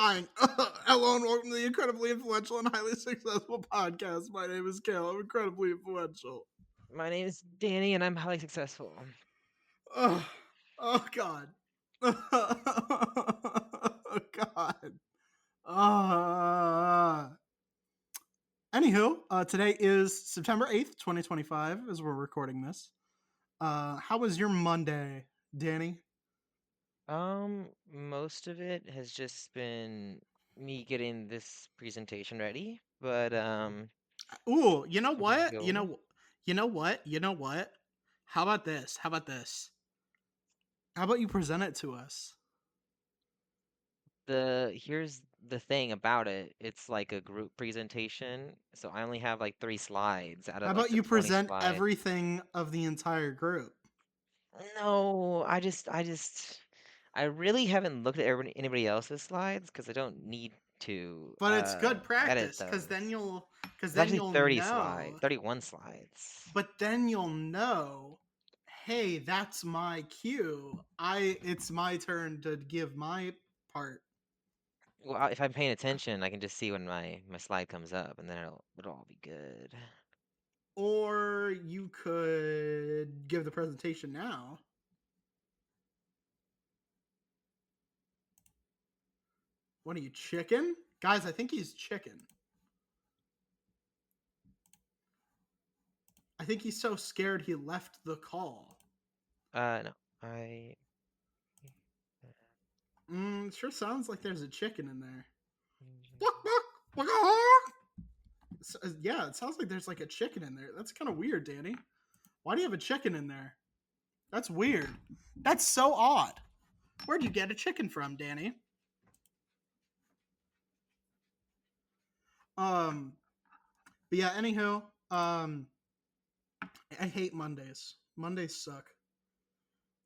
fine. Hello and welcome to the incredibly influential and highly successful podcast. My name is Kael. I'm incredibly influential. My name is Danny, and I'm highly successful. Oh, oh God. Oh God. Anywho, today is September 8th, 2025, as we're recording this. How was your Monday, Danny? Most of it has just been me getting this presentation ready, but Ooh, you know I can what? go. You know what? How about this? How about this? How about you present it to us? Here's the thing about it. It's like a group presentation, so I only have like 3 slides out How of like about the you 20 present slides. everything of the entire group? No, I really haven't looked at anybody else's slides because I don't need to But it's good edit practice those. because It's then actually you'll 30 slides, know. 31 slides. But then you'll know, hey, that's my cue. It's my turn to give my part. Well, if I'm paying attention, I can just see when my slide comes up, and then it'll all be good. Or you could give the presentation now. What are you, chicken? Guys, I think he's chicken. I think he's so scared he left the call. No, I. It sure sounds like there's a chicken in there. Yeah, it sounds like there's like a chicken in there. That's kind of weird, Danny. Why do you have a chicken in there? That's weird. That's so odd. Where'd you get a chicken from, Danny? But yeah, anywho, I hate Mondays. Mondays suck.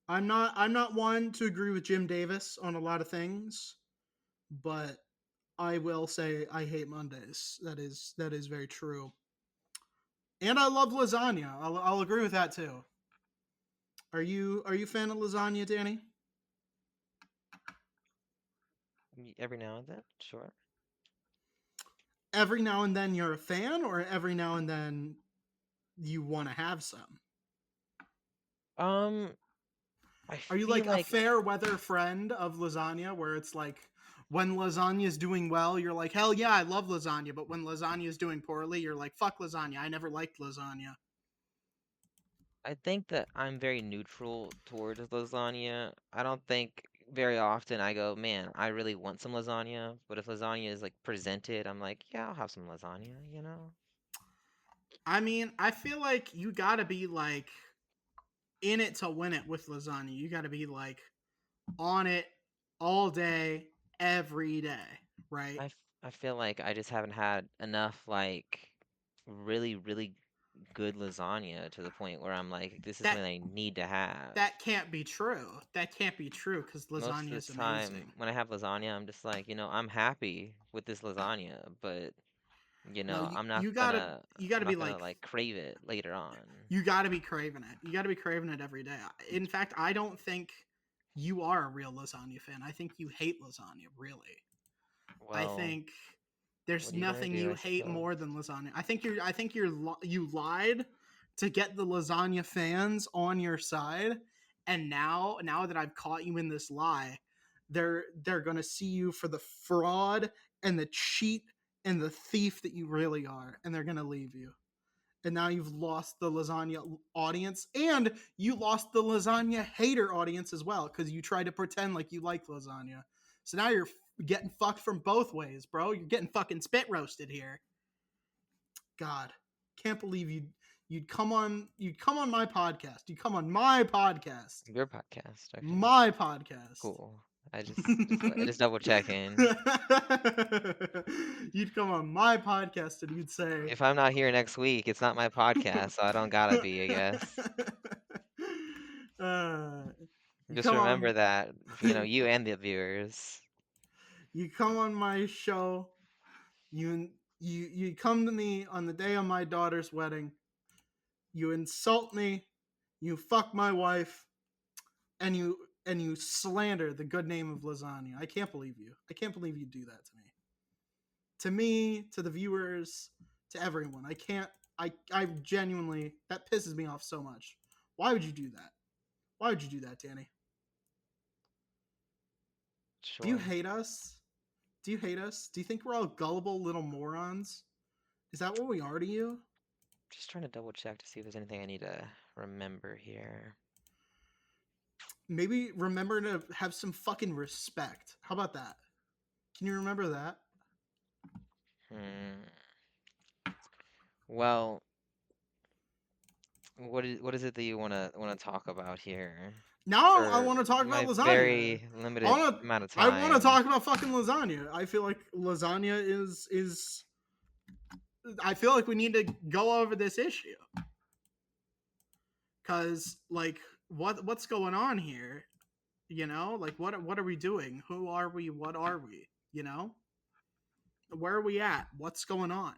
I'm not one to agree with Jim Davis on a lot of things, but I will say I hate Mondays. That is very true. And I love lasagna. I'll agree with that too. Are you a fan of lasagna, Danny? Every now and then, sure. Every now and then you're a fan, or every now and then you want to have some? Um, I Are you feel like a like fair weather friend of lasagna where it's like when lasagna is doing well, you're like, hell yeah, I love lasagna. But when lasagna is doing poorly, you're like, fuck lasagna. I never liked lasagna. I think that I'm very neutral towards lasagna. I don't think very often I go, man, I really want some lasagna. But if lasagna is like presented, I'm like, yeah, I'll have some lasagna, you know? I mean, I feel like you gotta be like in it to win it with lasagna. You gotta be like on it all day, every day, right? I feel like I just haven't had enough like really good lasagna to the point where I'm like, this is That something I need to have. that can't be true. That can't be true because Most lasagna of is the time amazing. when I have lasagna, I'm just like, I'm happy with this lasagna, but No, you I'm gotta be not gonna like like crave it later on. you got to be craving it. You got to be craving it every day. In fact, I don't think you are a real lasagna fan. I think you hate lasagna, really. I Well, think there's what are you gonna nothing do, you I hate more suppose? than lasagna. I think you lied to get the lasagna fans on your side, and now that I've caught you in this lie, they're going to see you for the fraud and the cheat and the thief that you really are, and they're going to leave you. And now you've lost the lasagna audience, and you lost the lasagna hater audience as well because you tried to pretend like you like lasagna. So now you're getting fucked from both ways, bro. You're getting fucking spit roasted here. God, can't believe you'd come on my podcast. You come on my podcast, Your podcast, okay. my podcast. Cool. I just double checking. You'd come on my podcast and you'd say, If I'm not here next week, it's not my podcast, so I don't gotta be, I guess. uh, you Just come remember on, that, you and the viewers. you come on my show. You come to me on the day of my daughter's wedding. You insult me. You fuck my wife, and and you slander the good name of lasagna. I can't believe you. I can't believe you do that to me. To me, to the viewers, to everyone. I can't. I genuinely, that pisses me off so much. Why would you do that? Why would you do that, Danny? Do you Sure. hate us? Do you hate us? Do you think we're all gullible little morons? Is that what we are to you? Just trying to double check to see if there's anything I need to remember here. Maybe remember to have some fucking respect. How about that? Can you remember that? Well, what is it that you wanna talk about here? Now I For want to talk about my lasagna. very limited amount of I want to time. talk about fucking lasagna. I feel like lasagna is I feel like we need to go over this issue. Cuz like what's going on here? You know? Like what are we doing? Who are we? What are we? You know? Where are we at? What's going on?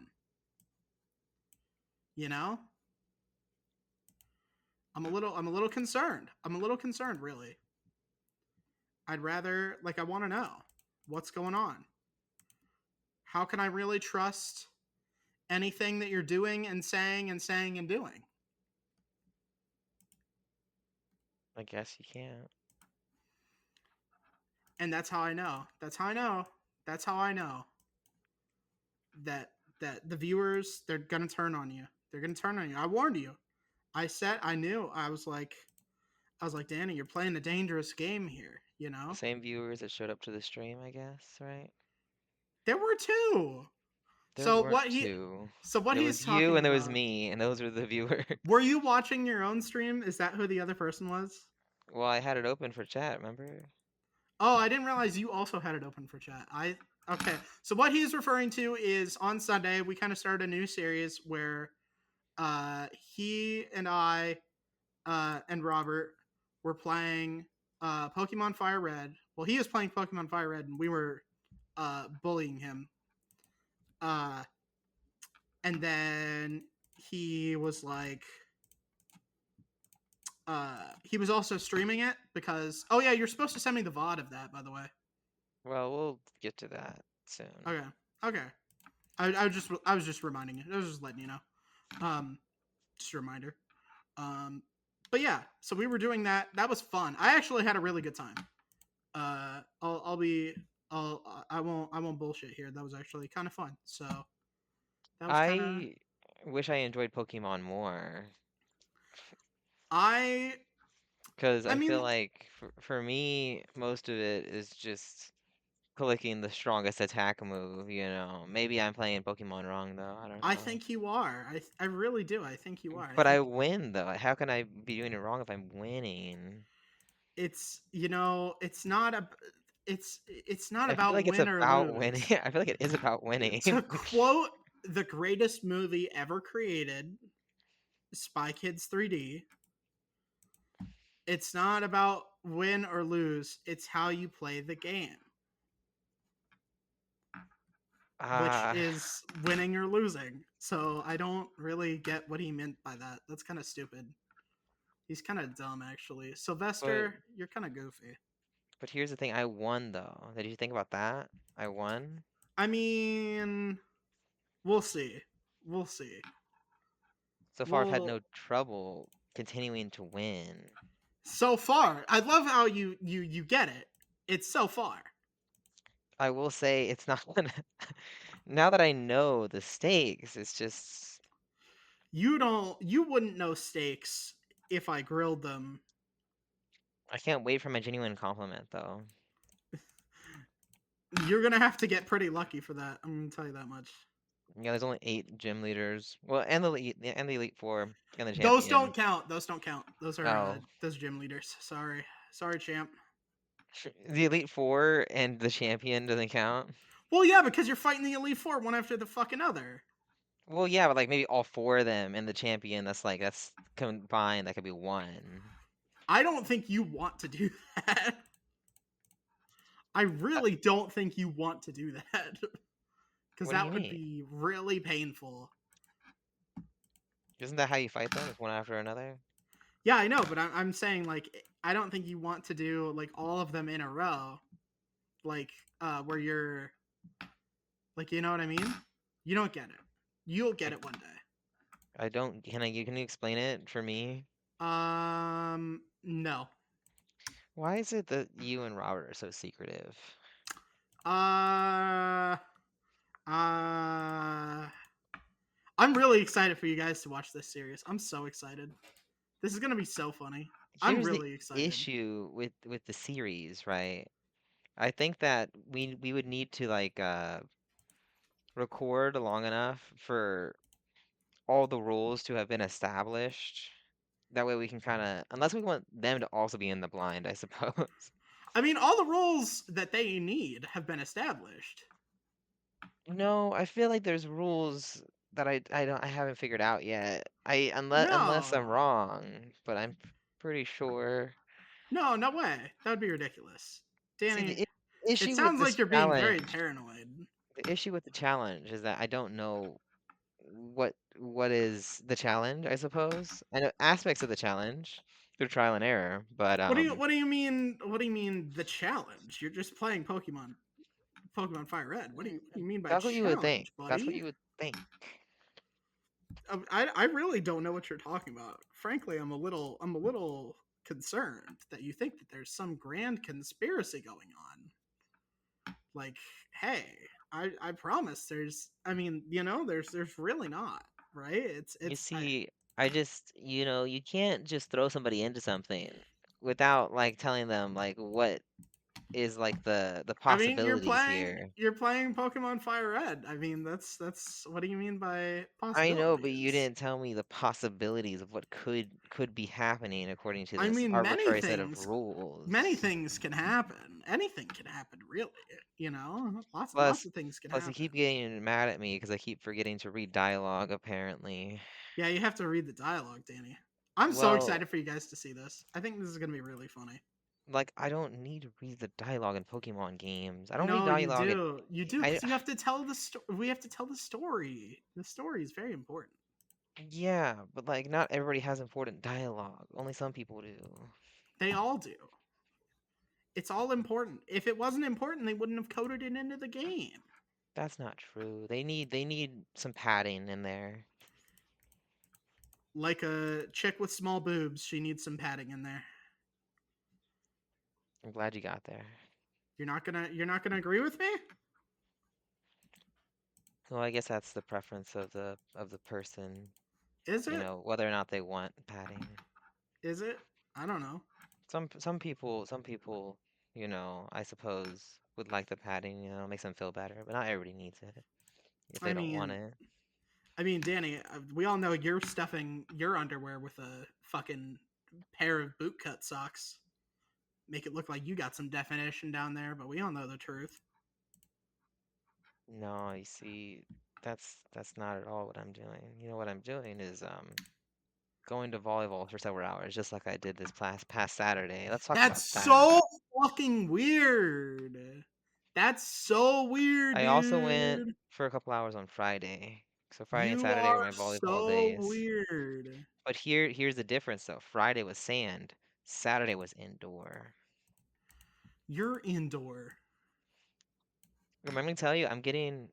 You know? I'm a little concerned. I'm a little concerned really. I'd rather like I want to know what's going on. How can I really trust anything that you're doing and saying and saying and doing? I guess you can't. And that's how I know. That's how I know. That's how I know that the viewers, they're gonna turn on you. They're gonna turn on you. I warned you. I knew. I was like, Danny, you're playing a dangerous game here. You The know, same viewers that showed up to the stream, I guess, right? there were two. There So weren't what he, two. so what There he's was you talking and there was about? me, and those were the viewers. Were you watching your own stream? Is that who the other person was? Well, I had it open for chat, remember? Oh, I didn't realize you also had it open for chat. Okay. So what he's referring to is on Sunday we kind of started a new series where he and I and Robert were playing Pokemon Fire Red. Well, he was playing Pokemon Fire Red, and we were bullying him. And then he was like, he was also streaming it because. Oh yeah, you're supposed to send me the VOD of that, by the way. Well, we'll get to that soon. Okay. Okay. I was just reminding you. I was just letting you know. Just a reminder. But yeah, so we were doing that. That was fun. I actually had a really good time. I won't bullshit here. That was actually kind of fun. So that was kind of I wish I enjoyed Pokemon more. I Because I I feel mean like for me, most of it is just clicking the strongest attack move, you know. Maybe I'm playing Pokemon wrong though, I don't I know. think you are. I really do. I think you are. I But I think win though. How can I be doing it wrong if I'm winning? it's it's not I feel about like it's win or about winning. lose. I feel like it is about winning. To quote the greatest movie ever created, Spy Kids 3D, it's not about win or lose, it's how you play the game, which Ah, is winning or losing. So I don't really get what he meant by that. That's kind of stupid. He's kind of dumb, actually. but Sylvester, you're kind of goofy. here's the thing. I won though. Did you think about that? I won. I mean, we'll see. We'll see. So far, I've had We'll no trouble continuing to win. so far. I love how you get it. It's so far. I will say it's not gonna. Now that I know the stakes, it's just You wouldn't know steaks if I grilled them. I can't wait for my genuine compliment though. You're gonna have to get pretty lucky for that. I'm gonna tell you that much. Yeah, there's only 8 gym leaders. Well, and the elite four and the Those champion. don't count. Those don't count. Oh, Those gym leaders. Sorry, champ. the elite four and the champion doesn't count. Well, yeah, because you're fighting the elite four one after the fucking other. Well, yeah, but like maybe all 4 of them and the champion. That's combined. That could be one. I don't think you want to do that. I Uh, really don't think you want to do that because what do you that would mean? be really painful. Isn't that how you fight them? Is one after another? Yeah, I know, but I'm saying like I don't think you want to do like all of them in a row, like where you're like, you know what I mean? You don't get it. You'll get I it one day. I don't. Can you explain it for me? No. Why is it that you and Robert are so secretive? Uh, uh, I'm really excited for you guys to watch this series. I'm so excited. This is gonna be so funny. I'm Here's the really excited. issue with the series, right? I think that we would need to like record long enough for all the rules to have been established. That way we can kind of, unless we want them to also be in the blind, I suppose. I mean, all the rules that they need have been established. No, I feel like there's rules that I haven't figured out yet. Unless I'm No, wrong, but I'm pretty sure. no, no way. That would be ridiculous, See, Danny. It issue with sounds this like you're being very challenge, paranoid. the issue with the challenge is that I don't know what is the challenge, I suppose. I know aspects of the challenge through trial and error, but What do you mean? What do you mean the challenge? You're just playing Pokemon Fire Red. What do you mean by that's what you would think. challenge, That's what buddy? you would think. I really don't know what you're talking about. Frankly, I'm a little concerned that you think that there's some grand conspiracy going on. Like, hey, I promise there's I mean, you know, there's really not, right? You It's I see, I just, you can't just throw somebody into something without like telling them like what is like the I mean, possibilities here. you're playing Pokemon Fire Red. I mean, that's what do you mean by I know, but you possibilities? didn't tell me the possibilities of what could be happening according to I this mean, arbitrary set of many rules. things can happen. Anything can happen, really. You know, lots Plus, of things can plus you happen. keep getting mad at me because I keep forgetting to read dialogue, apparently. Yeah, you have to read the dialogue, Danny. I'm so Well, excited for you guys to see this. I think this is gonna be really funny. like I don't need to read the dialogue in Pokemon games. I don't read No, you dialogue in do. You do I because you have to tell the story. We have to tell the story. The story is very important. yeah, but like not everybody has important dialogue. Only some people do. They all do. It's all important. If it wasn't important, they wouldn't have coded it into the game. That's not true. They need some padding in there. Like a chick with small boobs, she needs some padding in there. I'm glad you got there. You're not gonna agree with me? Well, I guess that's the preference of the person, Is it? whether or not they want padding. Is it? I don't know. Some people, I suppose would like the padding, makes them feel better, but not everybody needs it if I they don't want mean, it. Danny, we all know you're stuffing your underwear with a fucking pair of bootcut socks. Make it look like you got some definition down there, but we all know the truth. No, you see, that's not at all what I'm doing. You know what I'm doing is going to volleyball for several hours, just like I did this past Saturday. Let's talk That's about that. so fucking weird. That's so weird, I also went dude. for a couple hours on Friday. So Friday and You Saturday were are my volleyball so days. weird. But here's the difference though. Friday was sand, Saturday was indoor. You're indoor. Remember me to tell you, I'm getting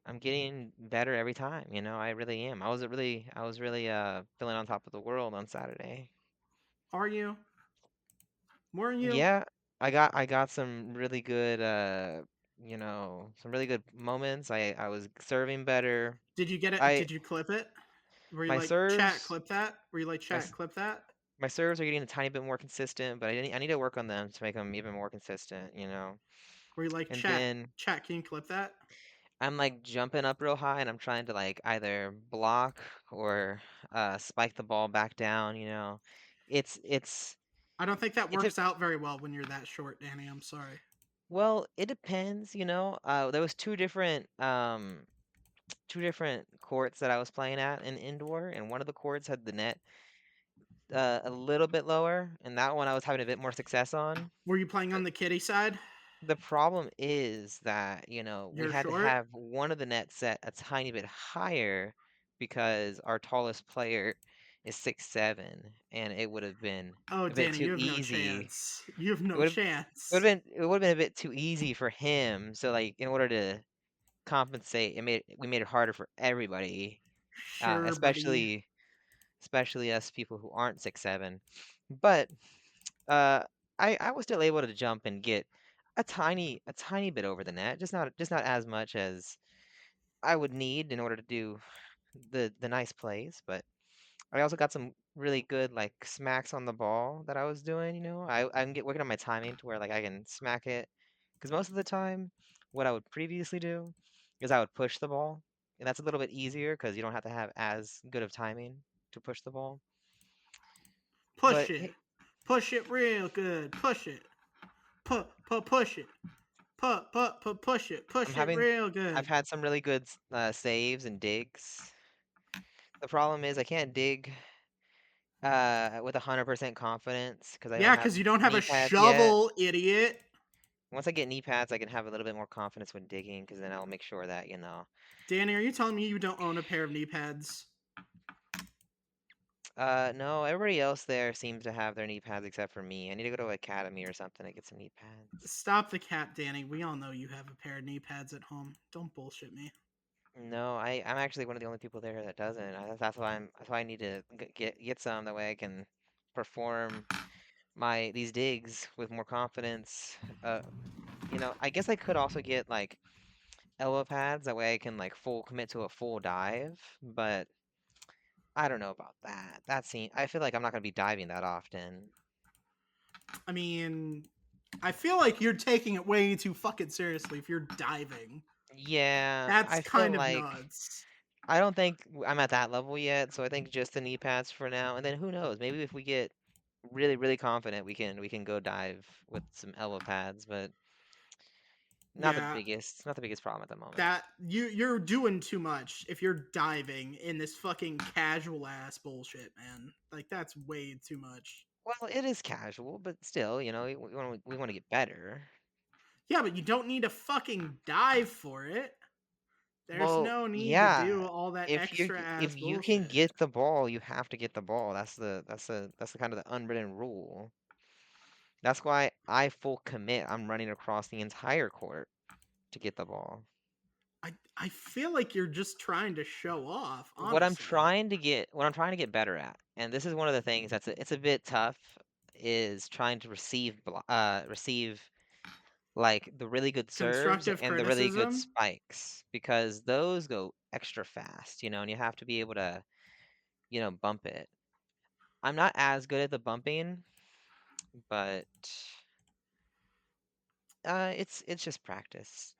better every time, I really am. I was really feeling on top of the world on Saturday. Are you? Were you? Yeah, I got some really good moments. I was serving better. Did you get it? I Did you clip it? Were you my like chat serves clip that? Were you like my chat clip that? my serves are getting a tiny bit more consistent, but I need to work on them to make them even more consistent. Were you like And then chat? Can you clip that? I'm like jumping up real high and I'm trying to like either block or spike the ball back down. It's it's I don't think that it's a works out very well when you're that short, Danny. I'm sorry. well, it depends. There was two different courts that I was playing at in indoor, and one of the courts had the net a little bit lower, and that one I was having a bit more success on. Were you playing on the kitty side? The problem is that, we You're had to short. have one of the nets set a tiny bit higher because our tallest player is 6'7", and it would have been Oh, a bit Danny, too you have no easy. chance. You have It no would have chance. it would have been a bit too easy for him. So like in order to compensate, we made it harder for everybody, Sure, buddy. especially us people who aren't 6'7". But uh, I was still able to jump and get a tiny bit over the net, just not as much as I would need in order to do the nice plays. But I also got some really good like smacks on the ball that I was doing. I'm working on my timing to where like I can smack it, because most of the time, what I would previously do is I would push the ball, and that's a little bit easier because you don't have to have as good of timing to push the ball. Push But it. hey, Push it real good. Push it. Push it. Push it. I'm Push it having real I've good. had some really good saves and digs. The problem is I can't dig with 100% confidence because I don't Yeah, have because you don't have knee a pads yet. shovel, idiot. Once I get knee pads, I can have a little bit more confidence when digging, because then I'll make sure that, Danny, are you telling me you don't own a pair of knee pads? no, everybody else there seems to have their knee pads except for me. I need to go to academy or something to get some knee pads. Stop the cap, Danny. We all know you have a pair of knee pads at home. Don't bullshit me. No, I'm actually one of the only people there that doesn't. That's why I need to get some, that way I can perform these digs with more confidence. I guess I could also get like elbow pads, that way I can like full commit to a full dive, but I don't know about that. I feel like I'm not gonna be diving that often. I mean, I feel like you're taking it way too fucking seriously if you're diving. Yeah, That's I feel kind of like nuts. I don't think I'm at that level yet, so I think just the knee pads for now, and then who knows? Maybe if we get really, really confident, we can go dive with some elbow pads, but Yeah, not the biggest problem at the moment. that you're doing too much if you're diving in this fucking casual ass bullshit, man. Like that's way too much. Well, it is casual, but still, we want to get better. Yeah, but you don't need to fucking dive for it. There's Well, no need to yeah. do all that extra ass If you can bullshit. get the ball, you have to get the ball. That's the kind of the unwritten rule. That's why I full commit. I'm running across the entire court to get the ball. I feel like you're just trying to show off, What I'm honestly. trying to get better at, and this is one of the things it's a bit tough, is trying to receive like the really good serves Constructive and the really good criticism. spikes, because those go extra fast, and you have to be able to, bump it. I'm not as good at the bumping, but it's just practice.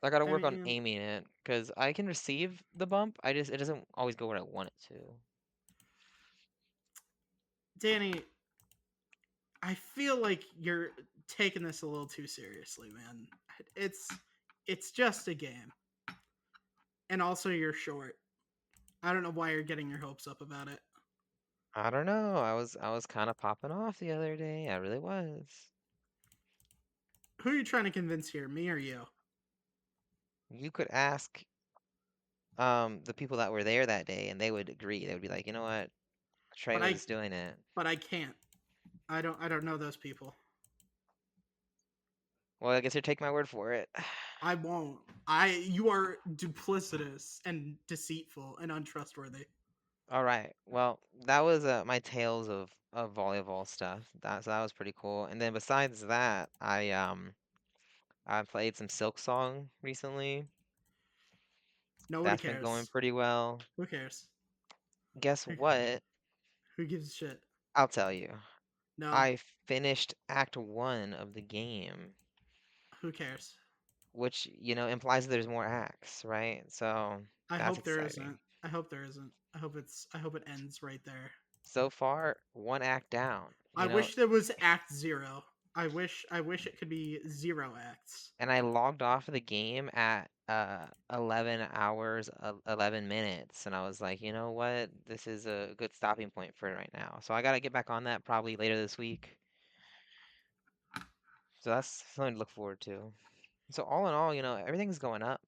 I gotta I work on mean, aiming it, because I can receive the bump. It doesn't always go where I want it to. Danny, I feel like you're taking this a little too seriously, man. It's it's just a game. And also you're short. I don't know why you're getting your hopes up about it. I don't know. I was kind of popping off the other day. I really was. Who are you trying to convince here, me or you? You could ask the people that were there that day, and they would agree. They would be like, you know what, Trey But I was doing it. but I can't. I don't know those people. Well, I guess you're taking my word for it. I won't. You are duplicitous and deceitful and untrustworthy. All right. Well, that was my tales of volleyball stuff. That was pretty cool. And then besides that, I played some Silk Song recently. Nobody That's been going cares. pretty well. Who cares? Guess what? Who gives a shit? I'll tell you. No. I finished Act 1 of the game, Who cares? which, implies that there's more acts, right? So I that's hope there exciting. isn't. I hope there isn't. I hope it ends right there. So far, one act down, I wish there was act 0. I wish it could be 0 acts. and I logged off of the game at 11 hours, 11 minutes, and I was like, you know what? This is a good stopping point for it right now. So I got to get back on that probably later this week. So that's something to look forward to. So all in all, everything's going up.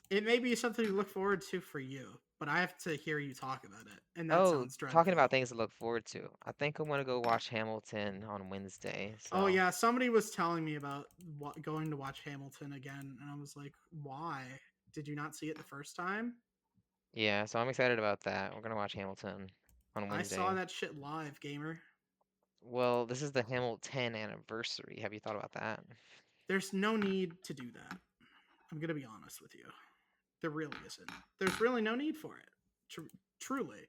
It may be something to look forward to for you, but I have to hear you talk about it, and that Oh, sounds talking about dreadful. things to look forward to. I think I'm gonna go watch Hamilton on Wednesday. Oh So yeah, somebody was telling me about going to watch Hamilton again, and I was like, why? Did you not see it the first time? yeah, so I'm excited about that. We're gonna watch Hamilton on I saw Wednesday. that shit live, gamer. Well, this is the Hamilton anniversary. Have you thought about that? There's no need to do that. I'm gonna be honest with you. There really isn't. There's really no need for it. Truly,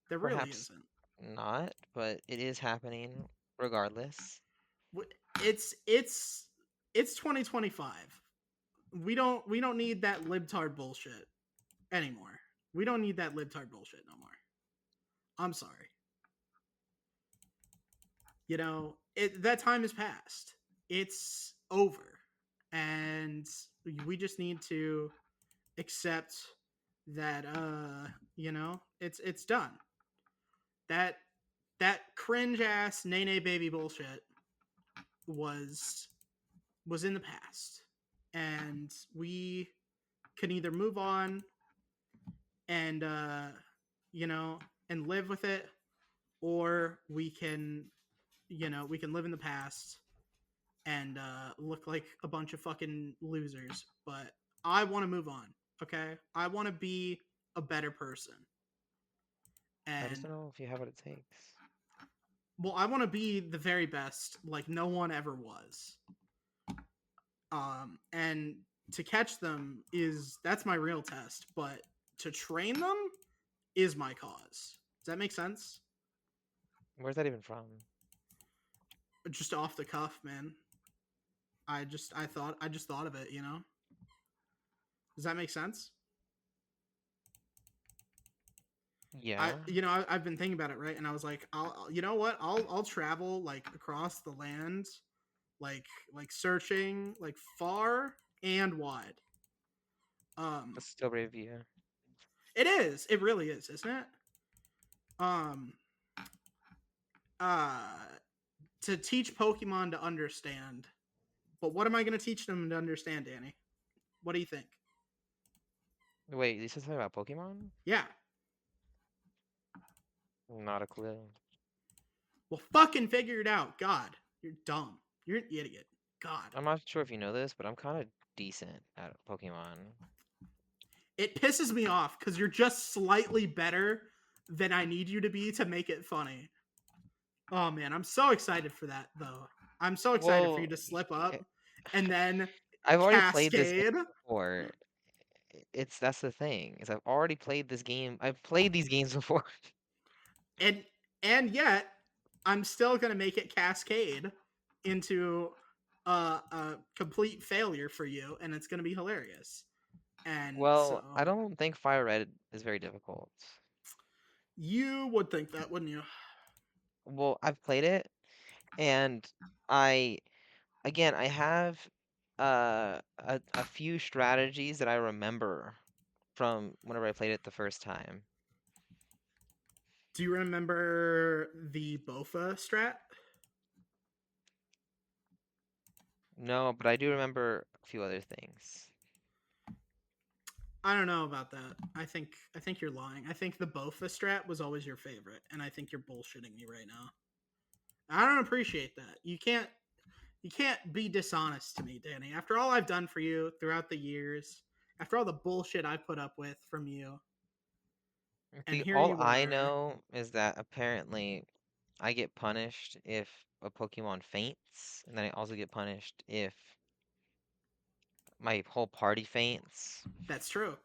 there really Perhaps isn't. not, but it is happening regardless. It's it's 2025. We don't need that libtard bullshit anymore. We don't need that libtard bullshit no more. I'm sorry. That time has passed. It's over, and we just need to accept that it's done. That cringe ass nay baby bullshit was was in the past, and we can either move on and you know and live with it, or we can live in the past and look like a bunch of fucking losers. But I want to move on. Okay, I want to be a better person, I just and don't know if you have what it takes. well, I want to be the very best, like no one ever was. And to catch them that's my real test, but to train them is my cause. Does that make sense? Where's that even from? Just off the cuff, man. I just thought of it. Does that make sense? I Yeah. you know I, I've been thinking about it, right? And I was like, you know what? I'll travel like across the land, like searching like far and wide. Um, That's still brave of you. it is. It really is, isn't it? Um, uh, to teach Pokemon to understand. But what am I going to teach them to understand, Danny? What do you think? Wait, you said something about Pokemon? Yeah. Not a clue. Well, fucking figure it out. God, you're dumb. You're an idiot. God. I'm not sure if you know this, but I'm kind of decent at Pokemon. It pisses me off because you're just slightly better than I need you to be to make it funny. Oh man, I'm so excited for that though. I'm so excited for you Well, to slip up and then I've already played this game cascade. before. That's the thing, is I've already played this game. I've played these games before. and and yet I'm still gonna make it cascade into a complete failure for you, and it's gonna be hilarious. And so Well, I don't think Fire Red is very difficult. you would think that, wouldn't you? Well, I've played it, and I again I have a few strategies that I remember from whenever I played it the first time. Do you remember the Bofa strat? No, but I do remember a few other things. I don't know about that. I think you're lying. I think the Bofa strat was always your favorite, and I think you're bullshitting me right now. I don't appreciate that. You can't be dishonest to me, Danny. After all I've done for you throughout the years, after all the bullshit I put up with from you, and See, here all you I are. know is that apparently I get punished if a Pokemon faints, and then I also get punished if my whole party faints. That's true.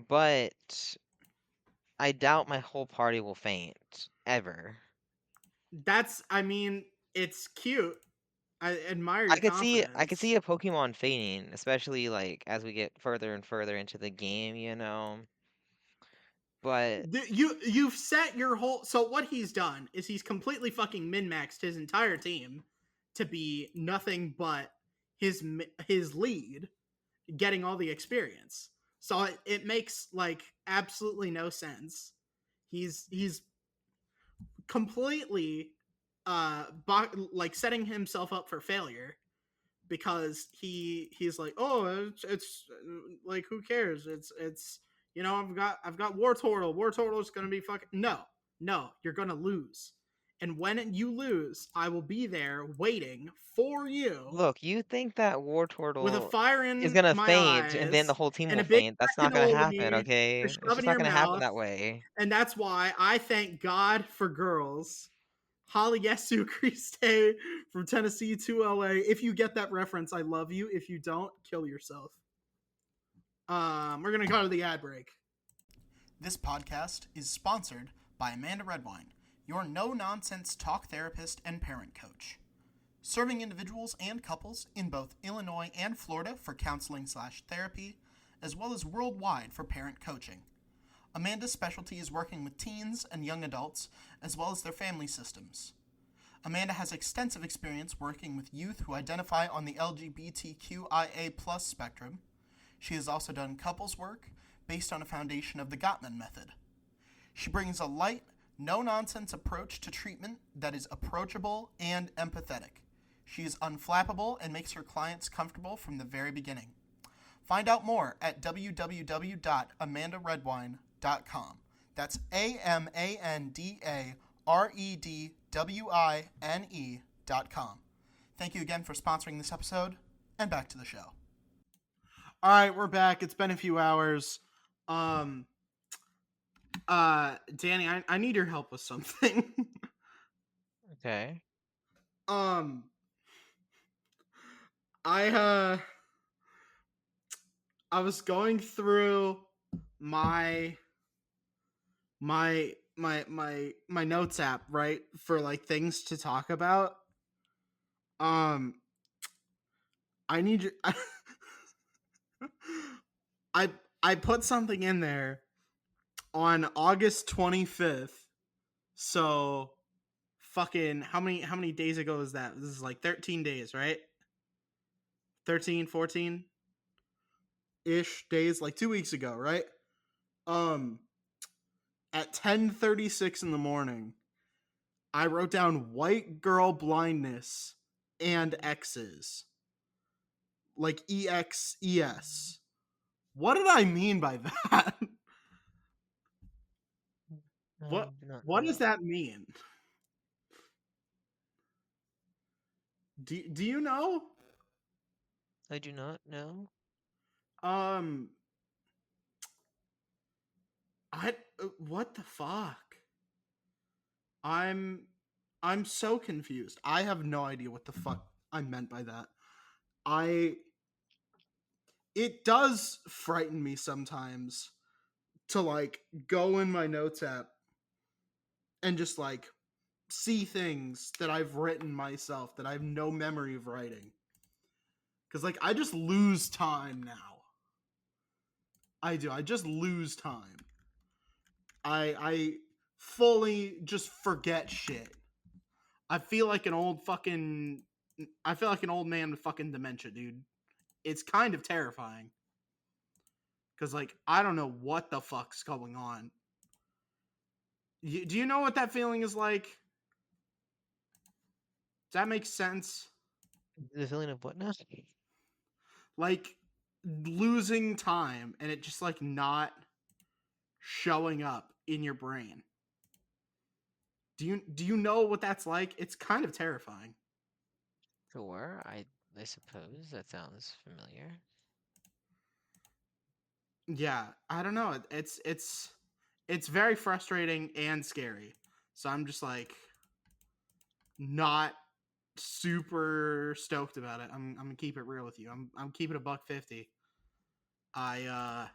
But I doubt my whole party will faint ever. I mean, it's cute. I admire your I could confidence. see a Pokemon fainting, especially like as we get further and further into the game, you know. But You've set your whole. So what he's done is he's completely fucking min maxed his entire team to be nothing but his lead, getting all the experience. So it makes like absolutely no sense. He's completely like setting himself up for failure because he's like, oh, it's like, who cares? It's I've got War Turtle. War Turtle's gonna be fucking no, you're gonna lose. And when you lose, I will be there waiting for you Look, you think that War with a Turtle fire is in gonna my faint and then the eyes whole team and will a big faint. That's fat not gonna happen, cannoli to okay? It's shove just in not your gonna happen mouth. that way. And that's why I thank God for girls. Holly Yesu Christe from Tennessee to LA. If you get that reference, I love you. If you don't, kill yourself. We're gonna go to the ad break. This podcast is sponsored by Amanda Redwine, your no-nonsense talk therapist and parent coach. Serving individuals and couples in both Illinois and Florida for counseling/therapy, as well as worldwide for parent coaching. Amanda's specialty is working with teens and young adults, as well as their family systems. Amanda has extensive experience working with youth who identify on the LGBTQIA+ spectrum. She has also done couples work based on a foundation of the Gottman method. She brings a light, no-nonsense approach to treatment that is approachable and empathetic. She is unflappable and makes her clients comfortable from the very beginning. Find out more at www.amandaredwine.com. That's AMANDAREDWINE.com. Thank you again for sponsoring this episode, and back to the show. All right, we're back. It's been a few hours. Danny, I need your help with something. Okay. um, I was going through my my notes app, right, for like things to talk about. I need your I I put something in there on August 25th. So fucking how many days ago is that? This is like 13 days, right? 13, 14 ish days, like 2 weeks ago, right? Um at 10:36 in the morning, I wrote down white girl blindness and X's. Like EXES. What did I mean by that? I what do not what does know. that mean? Do you know? I do not know. Um I what the fuck? I'm I'm so confused. I have no idea what the fuck I meant by that. I It does frighten me sometimes to like go in my notes app and just like see things that I've written myself that I have no memory of writing. Cuz like I just lose time now. I do. I just lose time. I fully just forget shit. I feel like an old fucking I feel like an old man with fucking dementia, dude. It's kind of terrifying. Cuz like I don't know what the fuck's going on. Do you know what that feeling is like? Does that make sense? The feeling of what now? Like losing time and it just like not showing up in your brain. Do you know what that's like? It's kind of terrifying. Sure, I suppose that sounds familiar. Yeah, I don't know. It's very frustrating and scary. So I'm just like not super stoked about it. I'm gonna keep it real with you. I'm keeping a $1.50. I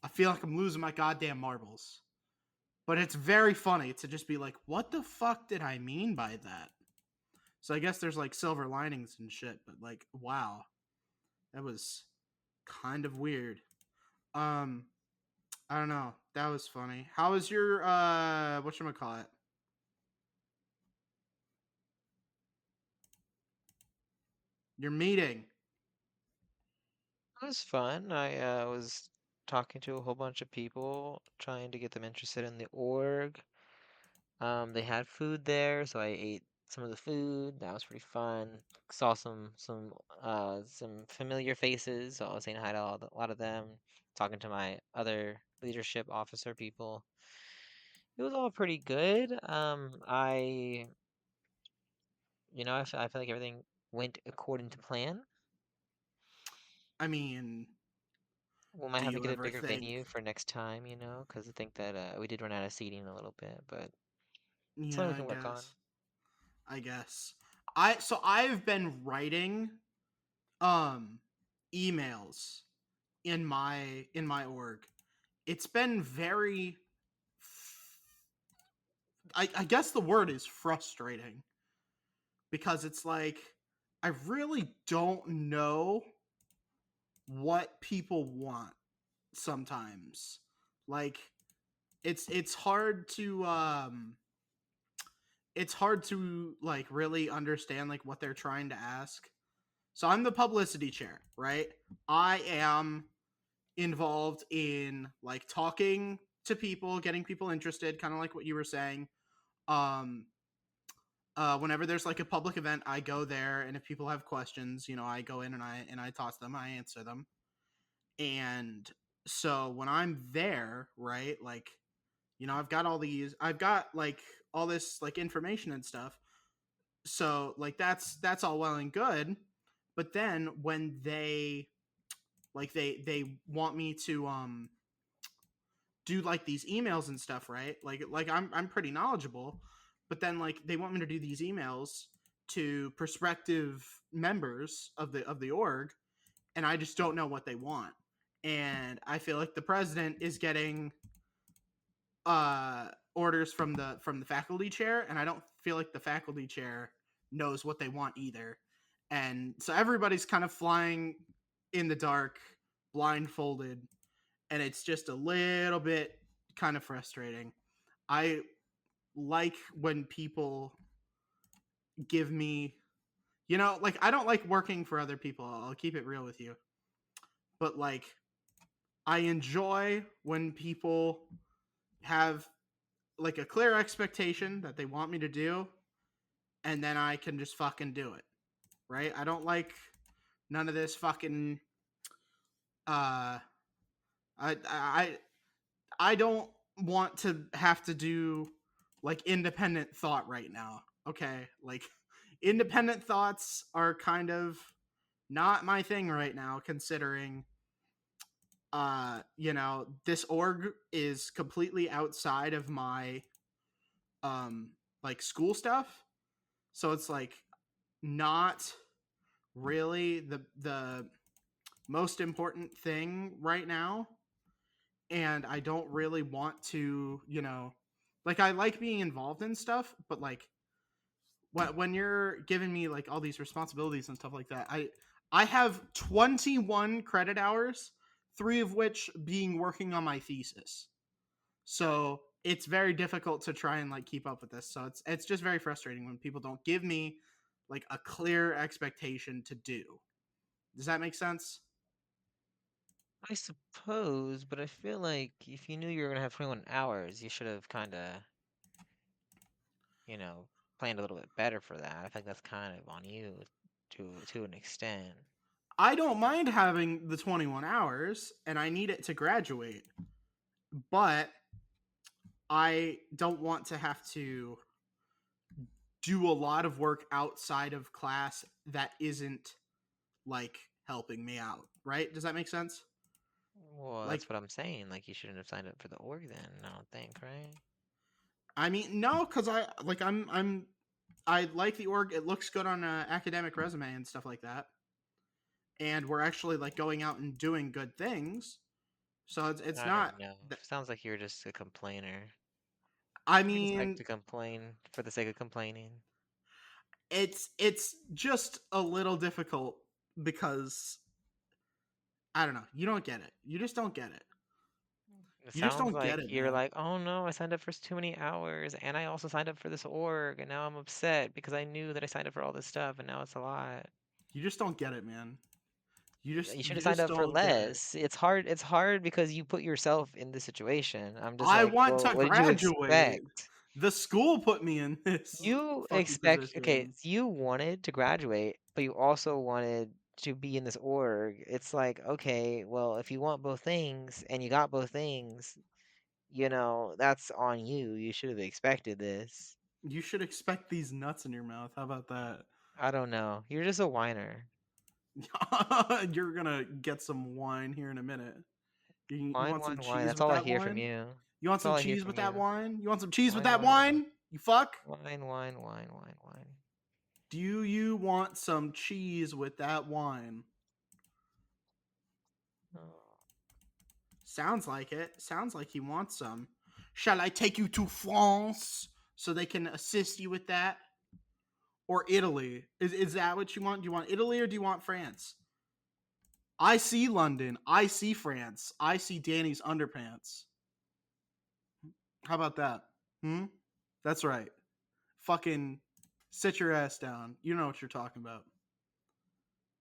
I feel like I'm losing my goddamn marbles. But it's very funny to just be like, what the fuck did I mean by that? So I guess there's like silver linings and shit, but like, wow, that was kind of weird. Um, I don't know. That was funny. How was your whatchamacallit? Your meeting? It was fun. I was talking to a whole bunch of people, trying to get them interested in the org. They had food there, so I ate some of the food. That was pretty fun. Saw some familiar faces. So I was saying hi to a lot of them. Talking to my other leadership officer people. It was all pretty good. I feel like everything went according to plan. I mean, We might do have to you get a ever bigger think? venue for next time, because I think that we did run out of seating a little bit, but Yeah, something we I can work on. guess. I guess. I've been writing um emails in my org. It's been very I guess the word is frustrating because it's like I really don't know what people want sometimes. Like it's hard to like really understand like what they're trying to ask. So I'm the publicity chair, right? I am involved in like talking to people, getting people interested, kind of like what you were saying. Um Whenever there's like a public event, I go there, and if people have questions, I go in and I talk to them, I answer them. And so when I'm there, right, like I've got like all this like information and stuff. So like that's all well and good, but then when they want me to do like these emails and stuff, right? Like I'm pretty knowledgeable, but then like they want me to do these emails to prospective members of the org, and I just don't know what they want. And I feel like the president is getting orders from the faculty chair, and I don't feel like the faculty chair knows what they want either. And so everybody's kind of flying in the dark, blindfolded, and it's just a little bit kind of frustrating. I like when people give me, like I don't like working for other people. I'll keep it real with you. But like I enjoy when people have like a clear expectation that they want me to do, and then I can just fucking do it. Right? I don't like none of this fucking uh I I don't want to have to do like independent thought right now. Okay? Like independent thoughts are kind of not my thing right now, considering this org is completely outside of my like school stuff. So it's like not really the most important thing right now, and I don't really want to, like I like being involved in stuff, but like when you're giving me like all these responsibilities and stuff like that, I have 21 credit hours, 3 of which being working on my thesis. So it's very difficult to try and like keep up with this. So it's just very frustrating when people don't give me like a clear expectation to do. Does that make sense? I suppose, but I feel like if you knew you were gonna have 21 hours, you should have kind of, you know, planned a little bit better for that. I think that's kind of on you to an extent. I don't mind having the 21 hours and I need it to graduate, but I don't want to have to do a lot of work outside of class that isn't like helping me out, right? Does that make sense? Well, Like that's what I'm saying. Like, you shouldn't have signed up for the org then, I don't think, right? I mean, no, cuz I like the org. It looks good on an academic resume and stuff like that. And we're actually like going out and doing good things. So it's I not don't know. th- Sounds like you're just a complainer. I You just like mean, to complain for the sake of complaining. it's just a little difficult because I don't know. You don't get it. You just don't get it. It You just sounds don't get like it, you're man. like, oh no, I signed up for too many hours, and I also signed up for this org, and now I'm upset because I knew that I signed up for all this stuff, and now it's a lot. You just don't get it, man. You should You have signed just up for don't get it. less. It's hard because you put yourself in this situation. I'm just I like, want well, to what did you graduate. expect? The school put me in this You fucking okay, position. you wanted to graduate, but you also wanted to be in this org. It's like, okay, well, if you want both things and you got both things, that's on you. You should have expected this. You should expect these nuts in your mouth. How about that? I don't know. You're just a whiner. You're gonna get some wine here in a minute. You Wine, want some wine, wine. cheese That's with all I that hear from wine? you. You want That's some all I hear cheese from with that you. wine? You want some cheese with Wine, that wine, wine. wine? You fuck? Wine, wine, wine, wine, wine. Do you want some cheese with that wine? Oh. Sounds like it. Sounds like he wants some. Shall I take you to France so they can assist you with that? Or Italy? Is that what you want? Do you want Italy or do you want France? I see London. I see France. I see Danny's underpants. How about that? Hmm? That's right. Fucking sit your ass down. You know what you're talking about.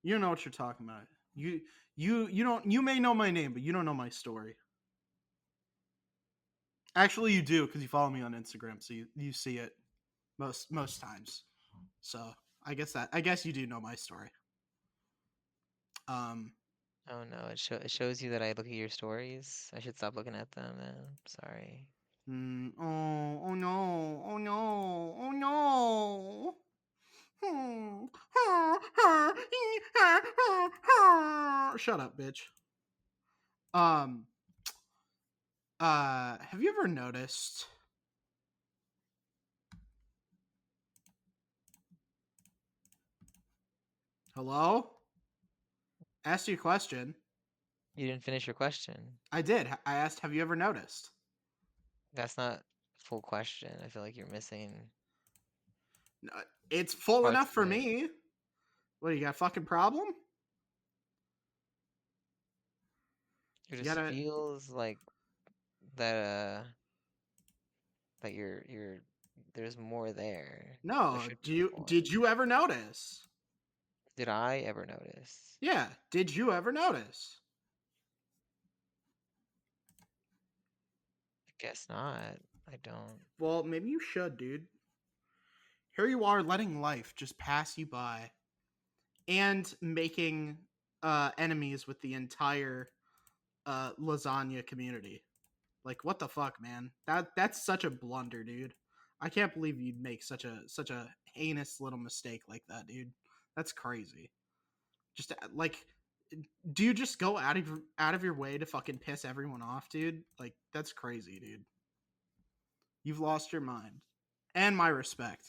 You know what you're talking about. You may know my name, but you don't know my story. Actually, you do because you follow me on Instagram, so you see it most times. So I guess you do know my story. Oh no, it shows you that I look at your stories. I should stop looking at them then. Sorry. Oh no, oh no, oh no. Shut up, bitch. Um have you ever noticed Hello? Asked you a question. You didn't finish your question. I did. I asked, have you ever noticed? That's not full question. I feel like you're missing No, it's full parts enough of for it. me. What, you got a fucking problem? It You just gotta feels like that that you're there's more there. There No, should be more. did you ever notice? Did I ever notice? Yeah, did you ever notice? I guess not. I don't. Well, maybe you should, dude. Here you are letting life just pass you by and making enemies with the entire lasagna community. Like, what the fuck, man? That's such a blunder, dude. I can't believe you'd make such a heinous little mistake like that, dude. That's crazy. Just like, do you just go out of your way to fucking piss everyone off, dude? Like, that's crazy, dude. You've lost your mind and my respect,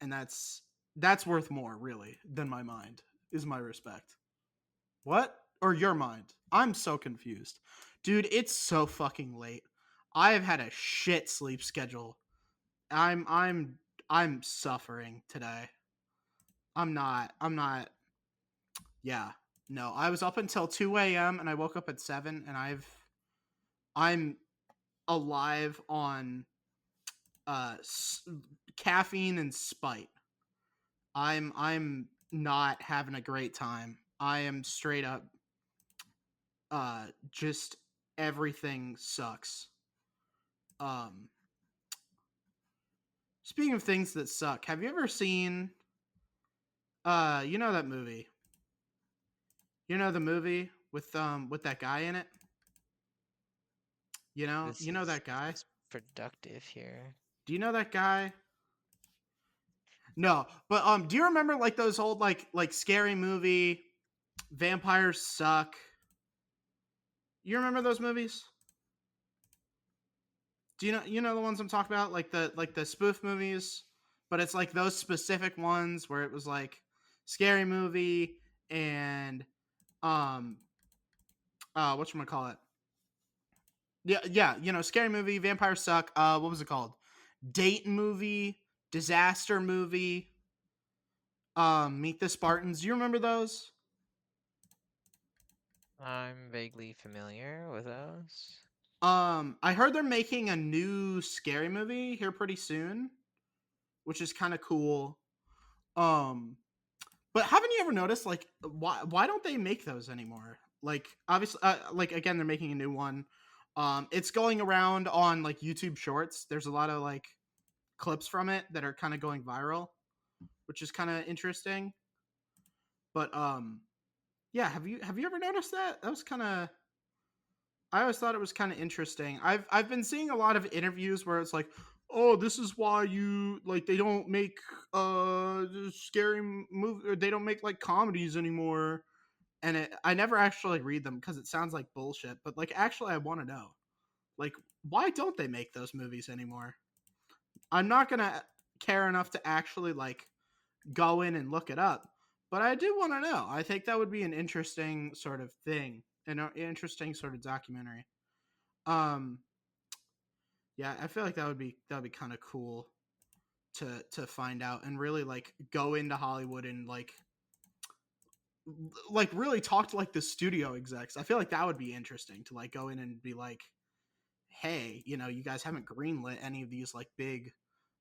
and that's worth more, really, than my mind. Is my respect. What? Or your mind? I'm so confused. Dude, it's so fucking late. I have had a shit sleep schedule. I'm suffering today. I'm not yeah. No, I was up until 2 a.m. and I woke up at 7 and I'm alive on caffeine and spite. I'm not having a great time. I am straight up just everything sucks. Um Speaking of things that suck, have you ever seen you know that movie? You know the movie with that guy in it? This You know is that guy? productive here. Do you know that guy? No, but do you remember like those old like scary movie vampires suck? You remember those movies? Do you know the ones I'm talking about, like the spoof movies, but it's like those specific ones where it was like scary movie and um whatchamacallit? Yeah, you know, scary movie, vampires suck. What was it called? Date movie, disaster movie, Meet the Spartans. Do you remember those? I'm vaguely familiar with those. I heard they're making a new scary movie here pretty soon, which is kind of cool. Um, but haven't you ever noticed like why don't they make those anymore? Like obviously, like again, they're making a new one. It's going around on like YouTube Shorts. There's a lot of like clips from it that are kind of going viral, which is kind of interesting. But yeah, have you ever noticed that? That was kind of, I always thought it was kind of interesting. I've been seeing a lot of interviews where it's like, oh, this is why you like they don't make scary movie, or they don't make like comedies anymore. And I never actually read them because it sounds like bullshit. But like, actually, I want to know, like, why don't they make those movies anymore? I'm not gonna care enough to actually like go in and look it up, but I do want to know. I think that would be an interesting sort of thing, an interesting sort of documentary. Um, yeah, I feel like that would be kind of cool to find out and really like go into Hollywood and like really talk to like the studio execs. I feel like that would be interesting to like go in and be like, hey, you guys haven't greenlit any of these like big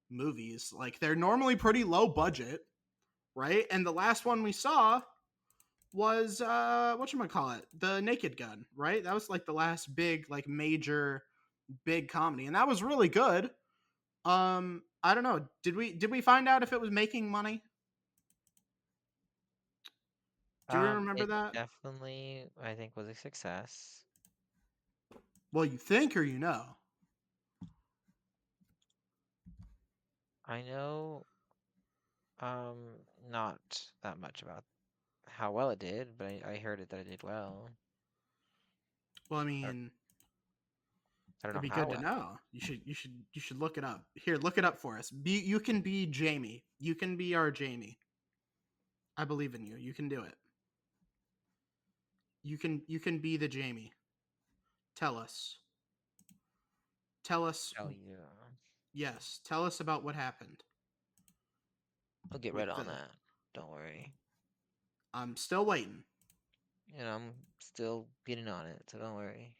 movies. Like they're normally pretty low budget, right? And the last one we saw was whatchamacallit, The Naked Gun, right? That was like the last big, like major big comedy. And that was really good. I don't know. Did we find out if it was making money? Do you remember It that? definitely, I think, was a success. Well, you think or you know? I know, not that much about how well it did, but I heard it that it did well. Well, I I don't, mean, I don't it'd know be how good to well. know. You should look it up. Here, look it up for us. You can be Jamie. You can be our Jamie. I believe in you. You can do it. You can be the Jamie. Tell us. Tell us. Tell you. Yes. Tell us about what happened I'll get with right on the. that. Don't worry. I'm still waiting. I'm still getting on it, so don't worry.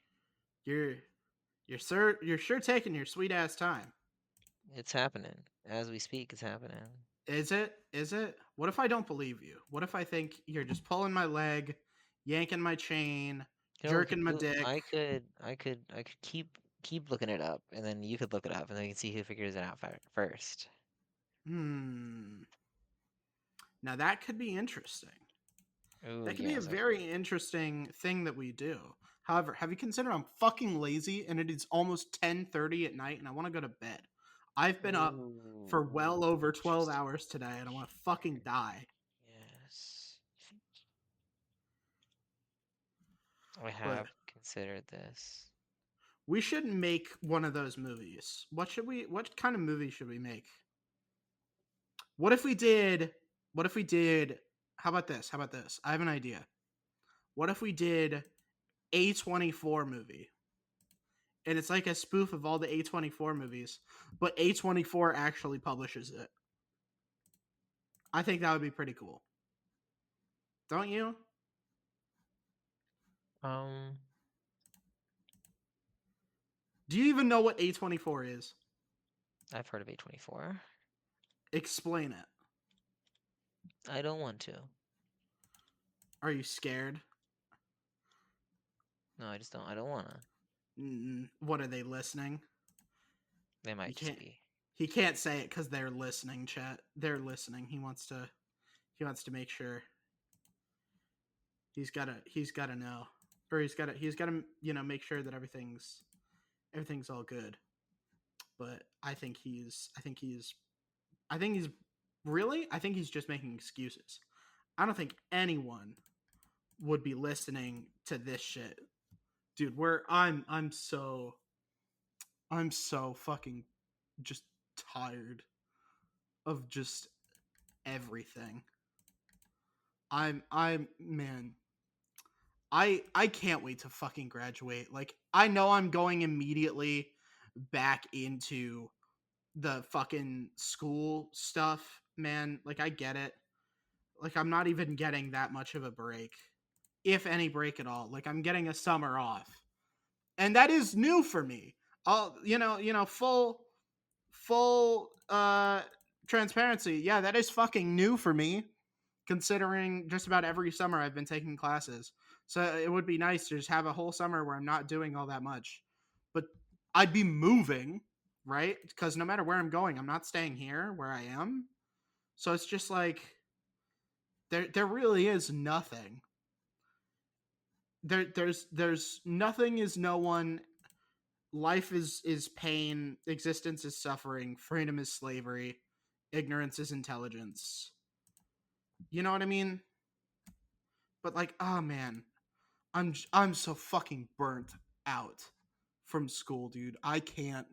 You're you're sure taking your sweet ass time. It's happening. As we speak, it's happening. Is it? Is it? What if I don't believe you? What if I think you're just pulling my leg, yanking my chain, We could jerking my do. dick? I could keep looking it up, and then you could look it up, and then we can see who figures it out first. Hmm. Now that could be interesting. Oh That could be a yes, very interesting thing that we do. However, have you considered I'm fucking lazy and it is almost 10:30 at night and I want to go to bed. I've been up for Ooh, well over 12 interesting. hours today and I want to fucking die. Yes, I But have considered this. we should make one of those movies. What kind of movie should we make? What if we did what if we did How about this? How about this? I have an idea. What if we did A24 movie? And it's like a spoof of all the A24 movies, but A24 actually publishes it. I think that would be pretty cool. Don't you? Um, Do you even know what A24 is? I've heard of A24. Explain it. I don't want to. Are you scared? No, I just don't. I don't wanna. What are they listening? They You might just can't. be. He can't say it because they're listening. Chat. They're listening. He wants to. He wants to make sure. He's gotta. He's gotta know, or he's gotta. He's gotta. Make sure that everything's all good. But I think he's. I think he's. I think he's. Really? I think he's just making excuses. I don't think anyone would be listening to this shit, dude. I'm so fucking just tired of just everything. I'm man. I can't wait to fucking graduate. Like I know I'm going immediately back into the fucking school stuff, man. Like I get it. Like I'm not even getting that much of a break, if any break at all. Like I'm getting a summer off, and that is new for me. I'll full transparency. Yeah, that is fucking new for me, considering just about every summer I've been taking classes. So it would be nice to just have a whole summer where I'm not doing all that much. But I'd be moving. right? Because no matter where I'm going, I'm not staying here where I am. So it's just like there really is nothing. There's nothing is no one. Life is pain, existence is suffering, freedom is slavery, ignorance is intelligence. You know what I mean? But like, oh man, I'm so fucking burnt out from school, dude. I can't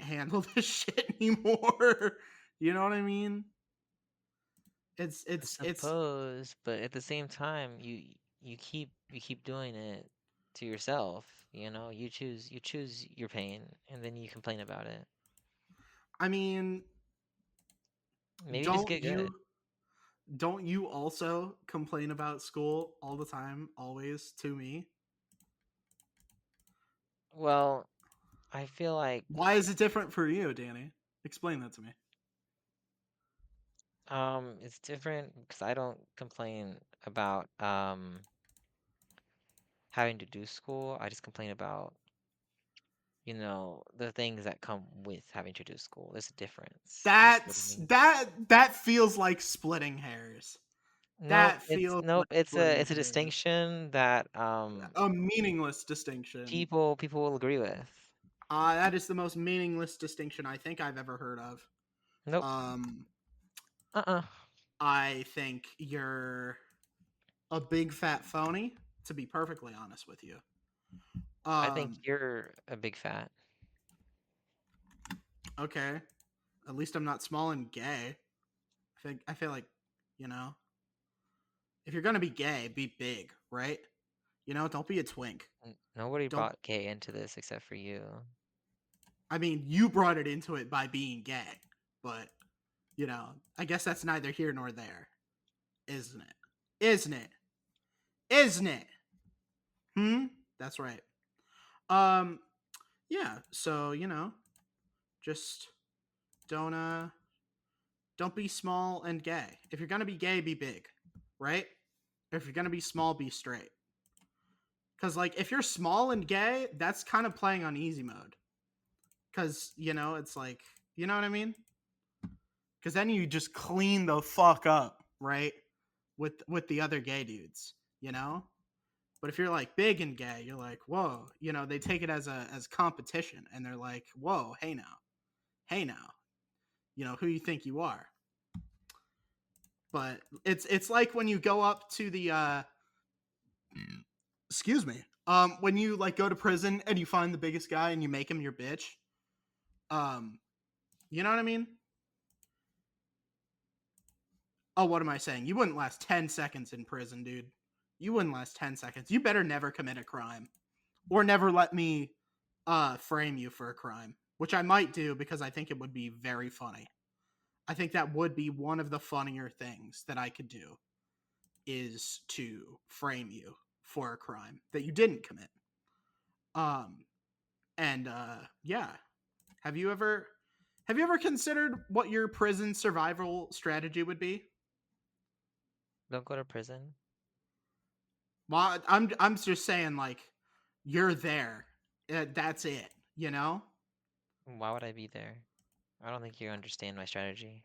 handle this shit anymore. You know what I mean? It's I it's it's suppose, but at the same time, you keep doing it to yourself, you know? You choose your pain and then you complain about it. I mean, Maybe just don't get good. you don't you also complain about school all the time, always to me? Well, I feel like Why is it different for you, Danny? Explain that to me. it's different because I don't complain about having to do school. I just complain about, the things that come with having to do school. There's a difference. You see what I That's mean? that feels like splitting hairs. Nope, That it's feels nope, like it's a splitting it's a hairs. distinction that A meaningless distinction. people will agree with. That is the most meaningless distinction I think I've ever heard of. Nope. Um, Uh-uh. I think you're a big fat phony, to be perfectly honest with you. I think Um, you're a big fat. okay. At least I'm not small and gay. I feel like, you know, if you're gonna be gay, be big, right? Don't be a twink. Nobody Don't. brought gay into this except for you. I mean, you brought it into it by being gay, but I guess that's neither here nor there, isn't it? Isn't it? Isn't it? Hmm. That's right. Um. Yeah. So just don't don't be small and gay. If you're gonna be gay, be big, right? If you're gonna be small, be straight. Because like if you're small and gay, that's kind of playing on easy mode. Because it's like you know what I mean. Because then you just clean the fuck up, right? With the other gay dudes, you know. But if you're like big and gay, you're like, whoa, they take it as competition, and they're like, whoa, hey now, who you think you are. But it's like when you go up to the excuse me, when you like go to prison and you find the biggest guy and you make him your bitch. Um, you know what I mean? Oh, what am I saying? You wouldn't last 10 seconds in prison, dude. You wouldn't last 10 seconds. You better never commit a crime or never let me frame you for a crime, which I might do because I think it would be very funny. I think that would be one of the funnier things that I could do is to frame you for a crime that you didn't commit. Um and yeah, have you ever considered what your prison survival strategy would be? Don't go to prison. Well, I'm just saying like you're there. That's it, you know? Why would I be there? I don't think you understand my strategy.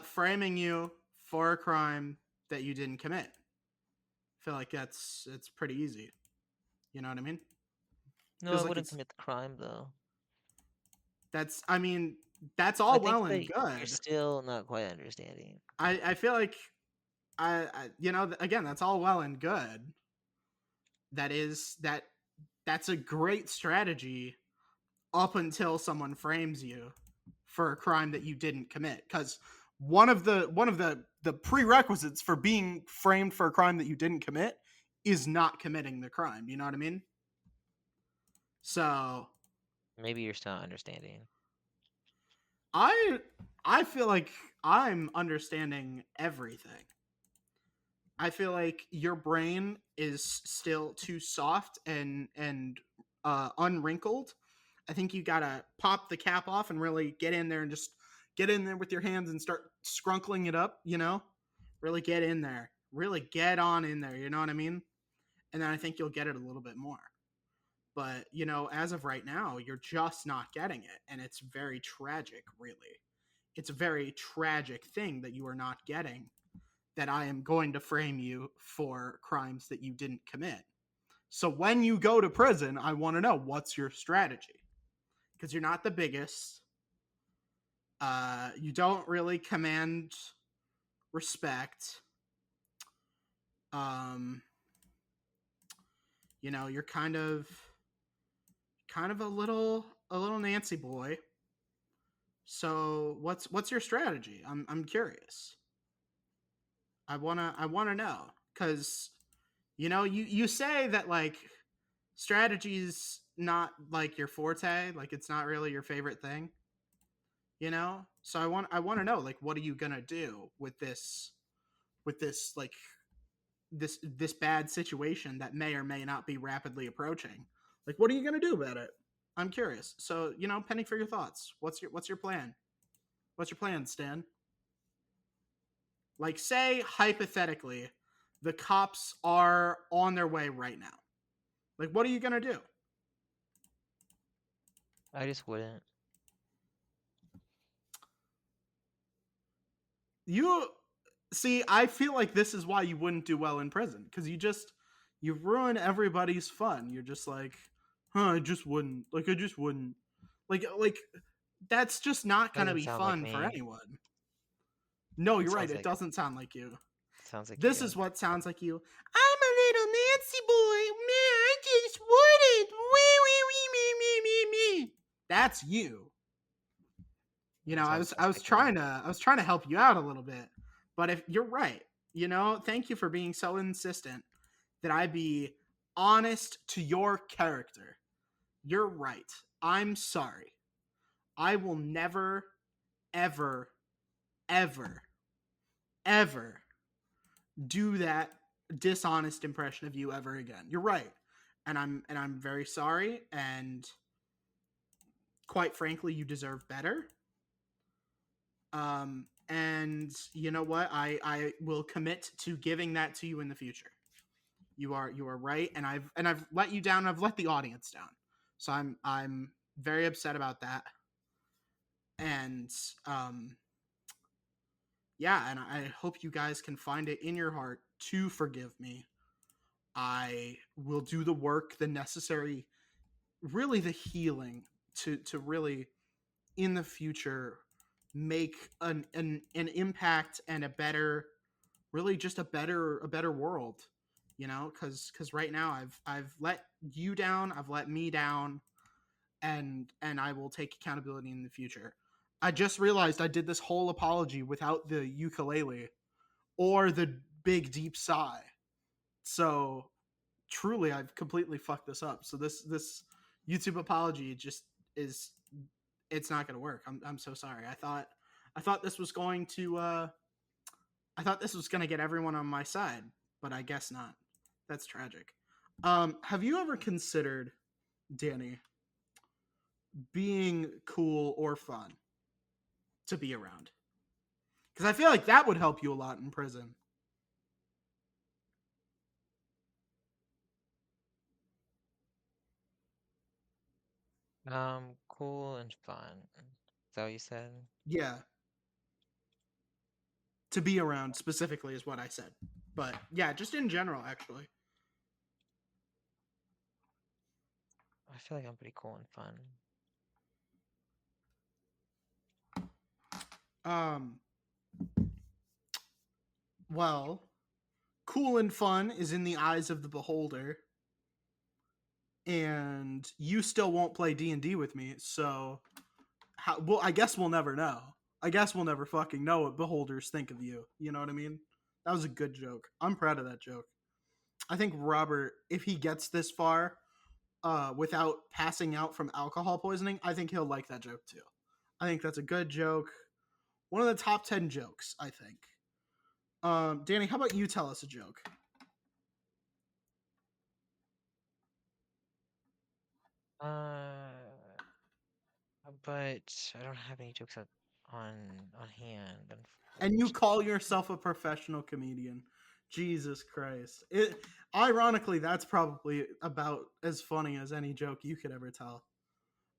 Framing you for a crime that you didn't commit. I feel like it's pretty easy. You know what I mean? No, I Feels like wouldn't it's commit the crime though. that's I mean that's I all think well and that you're good. still not quite understanding. I feel like again that's all well and good. That's a great strategy up until someone frames you for a crime that you didn't commit, because one of the prerequisites for being framed for a crime that you didn't commit is not committing the crime. You know what I mean? So Maybe you're still not understanding. I I feel like I'm understanding everything. I feel like your brain is still too soft and unwrinkled. I think you gotta pop the cap off and really get in there and just get in there with your hands and start scrunkling it up. Really get in there, really get on in there. You know what I mean? And then I think you'll get it a little bit more. But, you know, as of right now, you're just not getting it. And it's very tragic, really. It's a very tragic thing that you are not getting, that I am going to frame you for crimes that you didn't commit. So when you go to prison, I want to know, what's your strategy? Because you're not the biggest. You don't really command respect. Um, you know, you're kind of a little Nancy boy. So what's your strategy? I'm curious. I wanna know, because you know, you say that like strategy's not like your forte, like it's not really your favorite thing, you know. So I want to know, like, what are you gonna do with this like this bad situation that may or may not be rapidly approaching? Like, what are you gonna do about it? I'm curious. So, you know, penny for your thoughts. What's your plan? What's your plan, Stan? Like, say hypothetically, the cops are on their way right now. Like, what are you gonna do? I just wouldn't. You see, I feel like this is why you wouldn't do well in prison, because you ruin everybody's fun. You're just like, huh, I just wouldn't. Like, I just wouldn't. Like that's just not gonna Doesn't be sound like fun for me. anyone. No, It you're right. sounds It like doesn't sound like you. sounds like This you. is what sounds like you. I'm a little Nancy boy. Man, I just wouldn't. Wee, wee, wee, me, me, me, me. That's you. You know, That I sounds was I just was like me. trying to I was trying to help you out a little bit. But if you're right, you know, thank you for being so insistent that I be honest to your character. You're right. I'm sorry. I will never, ever, ever, ever do that dishonest impression of you ever again. You're right. And I'm very sorry, and quite frankly, you deserve better. And you know what? I will commit to giving that to you in the future. You are right, and I've let you down. I've let the audience down, so I'm very upset about that. And um, yeah, and I hope you guys can find it in your heart to forgive me. I will do the work, the necessary, really the healing to really in the future make an impact and a better, really just a better world, you know, because right now I've let you down, I've let me down, and I will take accountability in the future. I just realized I did this whole apology without the ukulele or the big deep sigh. So truly, I've completely fucked this up. So this YouTube apology just is, it's not going to work. I'm so sorry. I thought this was going to I thought this was going to get everyone on my side, but I guess not. That's tragic. Have you ever considered, Danny, being cool or fun to be around? Because I feel like that would help you a lot in prison. Cool and fun. Is that what you said? Yeah, to be around specifically is what I said. But yeah, just in general, actually. I feel like I'm pretty cool and fun. Um, well, cool and fun is in the eyes of the beholder, and you still won't play D&D with me, so well, I guess we'll never know. I guess we'll never fucking know what beholders think of you. You know what I mean? That was a good joke. I'm proud of that joke. I think Robert, if he gets this far without passing out from alcohol poisoning, I think he'll like that joke too. I think that's a good joke. One of the top 10 jokes, I think. Danny, how about you tell us a joke? Uh, but I don't have any jokes on hand. And you call Unfortunately. yourself a professional comedian. Jesus Christ. It ironically that's probably about as funny as any joke you could ever tell.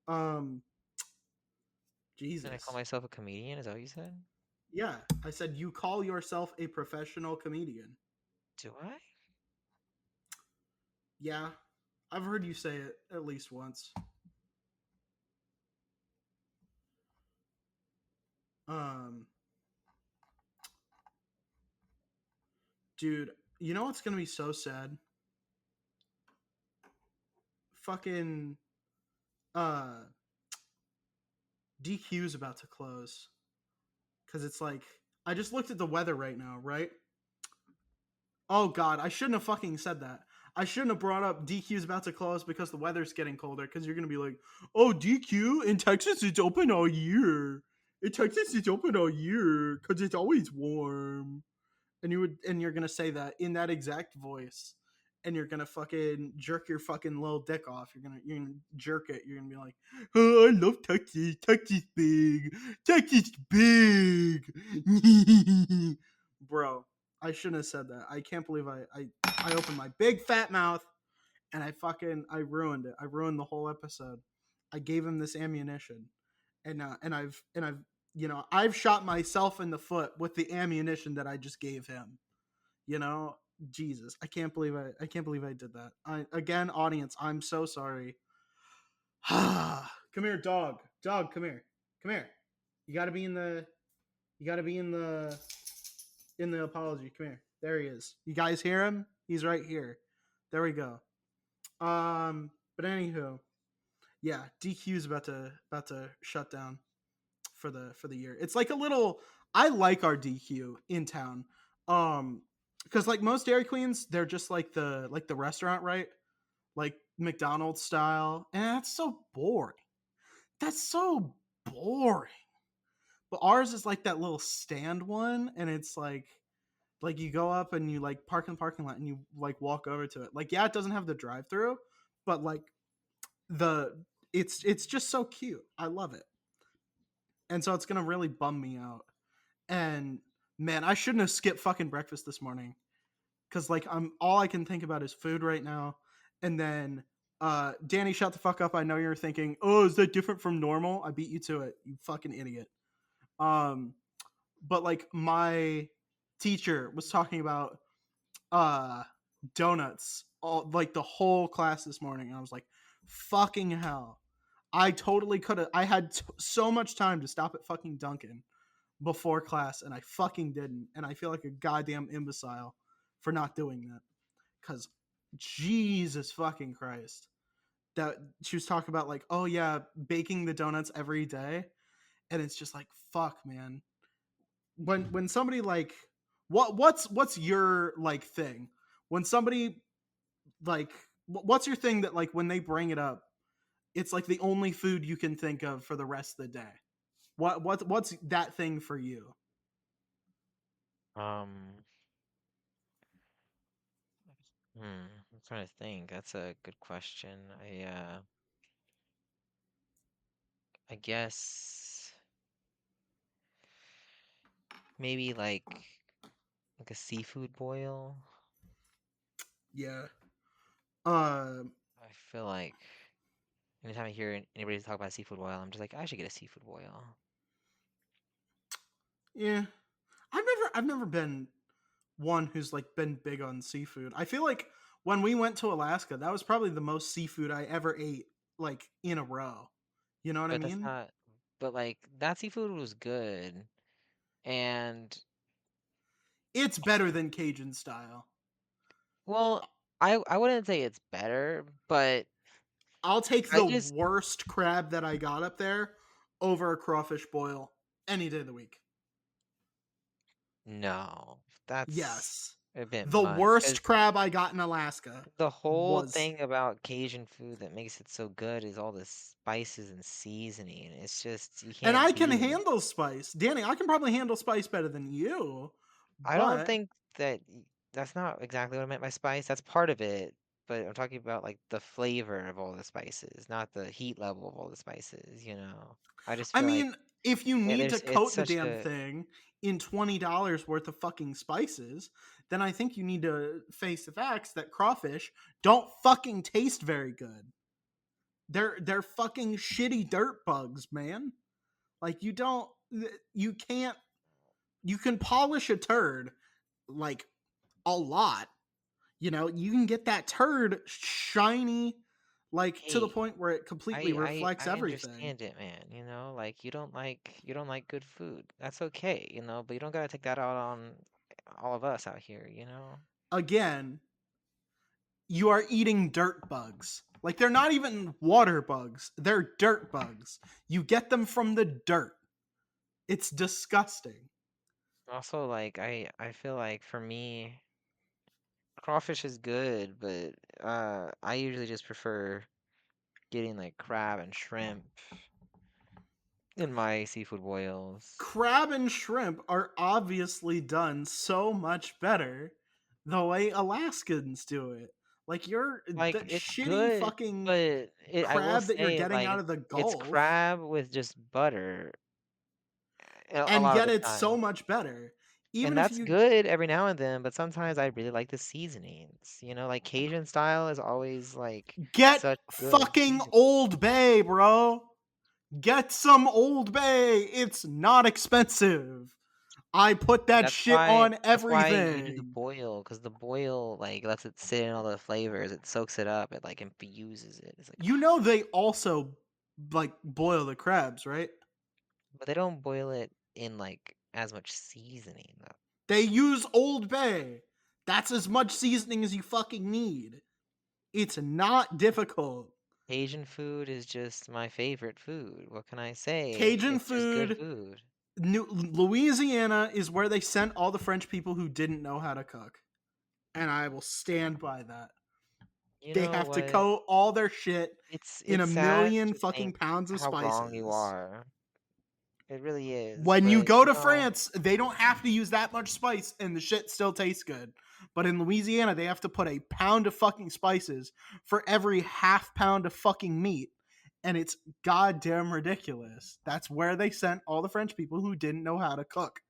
Um And I call Jesus. myself a comedian. Is that what you said? Yeah, I said you call yourself a professional comedian. Do I? Yeah, I've heard you say it at least once. Um Dude, you know what's going to be so sad? Fucking uh DQ's about to close cuz it's like I just looked at the weather right now, right? Oh god, I shouldn't have fucking said that. I shouldn't have brought up DQ's about to close because the weather's getting colder. Because you're gonna be like, "Oh, DQ in Texas, it's open all year. In Texas, it's open all year because it's always warm." And you're gonna say that in that exact voice, and you're gonna fucking jerk your fucking little dick off. You're gonna jerk it. You're gonna be like, "Oh, I love Texas. Texas big. Texas big." Bro, I shouldn't have said that. I can't believe I opened my big fat mouth and I ruined it. I ruined the whole episode. I gave him this ammunition, and I've I've shot myself in the foot with the ammunition that I just gave him. You know, Jesus, I can't believe I did that. I again, audience, I'm so sorry. Come here, dog. Dog, come here. Come here. You got to be in the you got to be in the apology. Come here. There he is. You guys hear him? He's right here. There we go. But anywho, yeah, DQ is about to shut down for the year. It's like a little. I like our DQ in town, because like most Dairy Queens, they're just like the restaurant, right? Like McDonald's style, and that's so boring. That's so boring. But ours is like that little stand one, and it's like you go up and you like park in the parking lot and you like walk over to it. Like yeah, it doesn't have the drive through, but like the it's just so cute. I love it. And so it's gonna really bum me out. And man, I shouldn't have skipped fucking breakfast this morning. Cause like I'm all I can think about is food right now. And then Danny, shut the fuck up. I know you're thinking, oh, is that different from normal? I beat you to it, you fucking idiot. Um but like my teacher was talking about uh donuts all like the whole class this morning, and I was like, fucking hell. I totally could have. I had so much time to stop at fucking Dunkin' before class, and I fucking didn't. And I feel like a goddamn imbecile for not doing that. Cause Jesus fucking Christ, that she was talking about like, oh yeah, baking the donuts every day, and it's just like, fuck, man. When somebody like, what's your like thing when somebody like what's your thing that like when they bring it up, it's like the only food you can think of for the rest of the day? What's that thing for you? Um, I'm trying to think. That's a good question. I guess maybe like a seafood boil. Yeah. Uh, I feel like anytime I hear anybody talk about seafood boil, I'm just like, I should get a seafood boil. yeah. I've never been one who's like been big on seafood. I feel like when we went to Alaska, that was probably the most seafood I ever ate like in a row. You know what I But that's mean? not, but like that seafood was good. And It's better than Cajun style. well, I wouldn't say it's better, but I'll take I the just worst crab that I got up there over a crawfish boil any day of the week. no, that's Yes. a bit The much. worst Because crab I got in Alaska the whole was. thing about Cajun food that makes it so good is all the spices and seasoning. It's just you And can't I can beat it. handle spice. Danny, I can probably handle spice better than you, I don't but think that that's not exactly what I meant by spice. That's part of it, but I'm talking about like the flavor of all the spices, not the heat level of all the spices, you know. I just I feel like mean, If you And need to it's coat the such damn a thing in $20 worth of fucking spices, then I think you need to face the facts that crawfish don't fucking taste very good. They're fucking shitty dirt bugs, man. Like you can't you can polish a turd like a lot. You know, you can get that turd shiny like to the hey, point where it completely reflects I everything. understand it, man. Like you don't like good food. That's okay, but you don't gotta take that out on all of us out here. Again, you are eating dirt bugs. Like they're not even water bugs. They're dirt bugs. You get them from the dirt. It's disgusting. Also, like I feel like for me, crawfish is good, but I usually just prefer getting like crab and shrimp in my seafood boils. Crab and shrimp are obviously done so much better the way Alaskans do it. Like you're Like that it's shitty good, fucking but I will crab that you're say getting out like of the it's Gulf, crab with just butter a and lot of yet the it's so time. much better. And Even if that's you good every now and then, but sometimes I really like the seasonings. Like Cajun style is always like get such good fucking seasoning. Old Bay, bro. Get some Old Bay. It's not expensive. I put that shit on That's why you do the everything. boil, because the boil like lets it sit in all the flavors. It soaks it up. It like infuses it. It's like, You know they also like boil the crabs, right? but they don't boil it in like as much seasoning though. They use Old Bay. That's as much seasoning as you fucking need. It's not difficult. Asian food is just my favorite food. What can I say? Cajun It's just good food, food. Louisiana is where they sent all the French people who didn't know how to cook. And I will stand by that. You They know have to what? coat all their shit in It's a sad million to fucking think pounds of how wrong you spices. are. It really is. When you But go to France, they don't have to use that much spice and the shit still tastes good. But in Louisiana, they have to put a pound of fucking spices for every half pound of fucking meat. And it's goddamn ridiculous. That's where they sent all the French people who didn't know how to cook.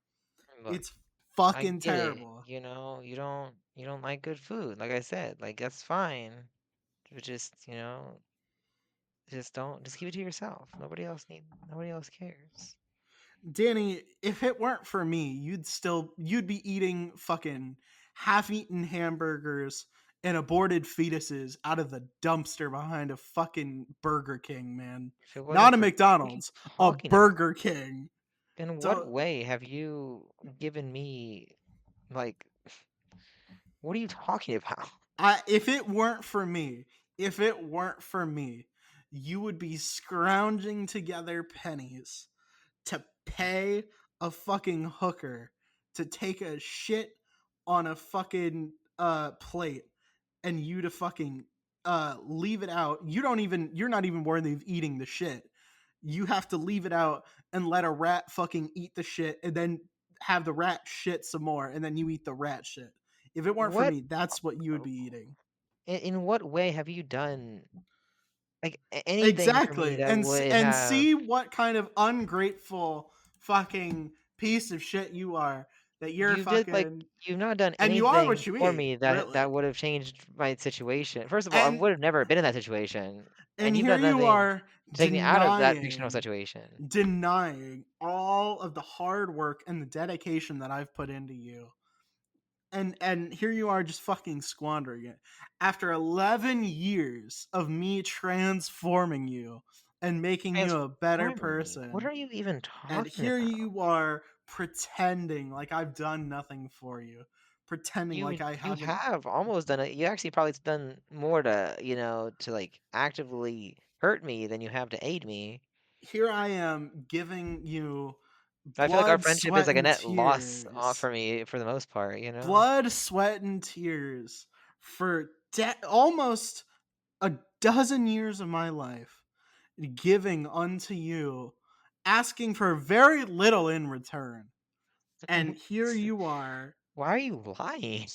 look, It's I fucking get it. terrible. You don't like good food. Like I said, like that's fine. But just keep it to yourself. Nobody else cares. Danny, if it weren't for me, you'd be eating fucking half-eaten hamburgers and aborted fetuses out of the dumpster behind a fucking Burger King, man. If it wasn't Not a for what are you McDonald's, a talking about? Burger King. In what So way have you given me like what are you talking about? if it weren't for me, if it weren't for me, you would be scrounging together pennies to pay a fucking hooker to take a shit on a fucking plate and you to fucking leave it out. You're not even worthy of eating the shit. You have to leave it out and let a rat fucking eat the shit and then have the rat shit some more and then you eat the rat shit. If it weren't for What me, that's what you would be eating. in what way have you done like anything for me Exactly. that would And have see what kind of ungrateful fucking piece of shit you are that you're fucking you've not done and you are anything what you for eat, me really. that would have changed my situation. First of all, I And would have never been in that situation, and you've here done you nothing are to take me out of that fictional situation. denying all of the hard work and the dedication that I've put into you. And here you are just fucking squandering it. After 11 years of me transforming you and making you a better Transforming me? What person, are you even and talking here about? you are pretending like I've done nothing for you, pretending like I You haven't. have almost done it. You actually probably done more to like actively hurt me than you have to aid me. Here I am giving you I feel like our blood, friendship is sweat, like a and net loss tears. for me for the most part. Blood, sweat, and tears for almost a dozen years of my life, giving unto you, asking for very little in return. And here you are. Why are you lying?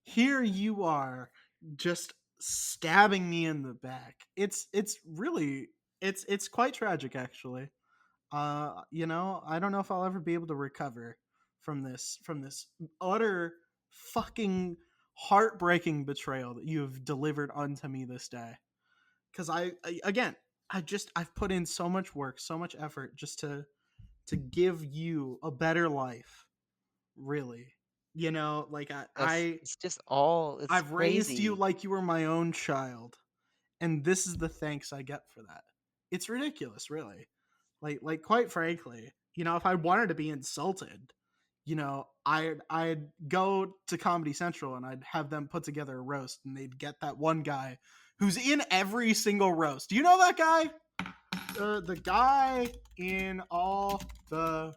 Here you are just stabbing me in the back. It's really it's quite tragic actually. You know, I don't know if I'll ever be able to recover from this utter fucking heartbreaking betrayal that you have delivered unto me this day. Because again, I've put in so much work, so much effort just to give you a better life. Really, you know, like It's just all it's I've raised you crazy. like you were my own child, and this is the thanks I get for that. It's ridiculous, really. Like quite frankly, you know, if I wanted to be insulted, you know, I'd go to Comedy Central and I'd have them put together a roast, and they'd get that one guy who's in every single roast. Do you know that guy? The guy in all the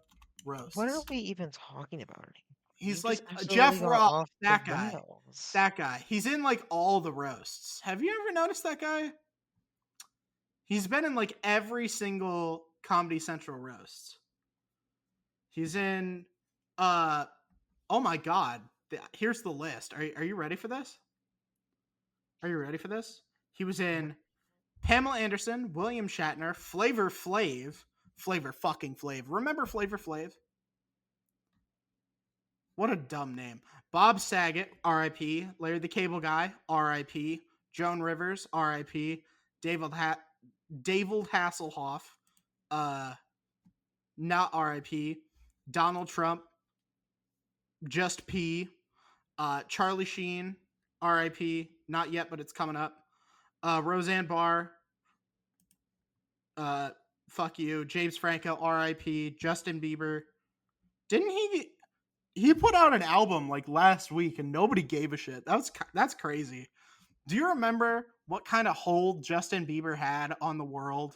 What are roasts. we even talking about? You He's just like absolutely Jeff got Ross. off the That guy. rails. That guy. He's in like all the roasts. Have you ever noticed that guy? He's been in like every single Comedy Central roast. He's in uh oh my god. Here's the list. Are you ready for this? Are you ready for this? He was in Pamela Anderson, William Shatner, Flavor Flav, Flavor fucking Flav. Remember Flavor Flav? What a dumb name. Bob Saget, R.I.P. Larry the Cable Guy, R.I.P. Joan Rivers, R.I.P. David Hasselhoff, uh, not R.I.P. Donald Trump, just P. Charlie Sheen, R.I.P. Not yet, but it's coming up. Roseanne Barr, uh, fuck you. James Franco, R.I.P. Justin Bieber. Didn't he put out an album like last week and nobody gave a shit. That's crazy. Do you remember what kind of hold Justin Bieber had on the world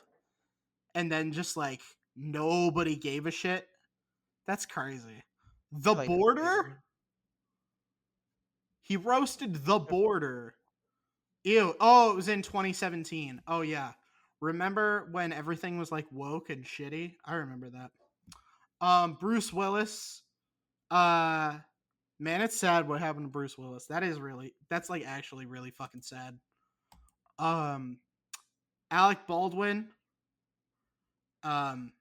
and then just like nobody gave a shit? That's crazy. I The feel like that's Border? weird. He roasted The Border. Ew. Oh, it was in 2017. Oh yeah. Remember when everything was like woke and shitty? I remember that. Bruce Willis. Uh Man, it's sad what happened to Bruce Willis. That's like actually really fucking sad. Um, Alec Baldwin. Um,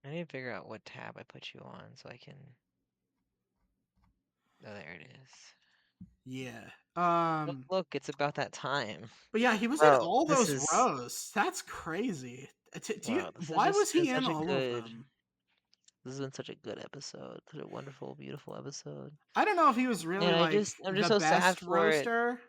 I need to figure out what tab I put you on so I can. Oh, there it is. yeah. Look, it's about that time. But yeah, he was in Bro, all this those is roasts. That's crazy. wow, this has Why was just been he in such a all of good them? this has been such a good episode. Such a wonderful, beautiful episode. I don't know if he was really And like I'm just the so sad best for it. roaster.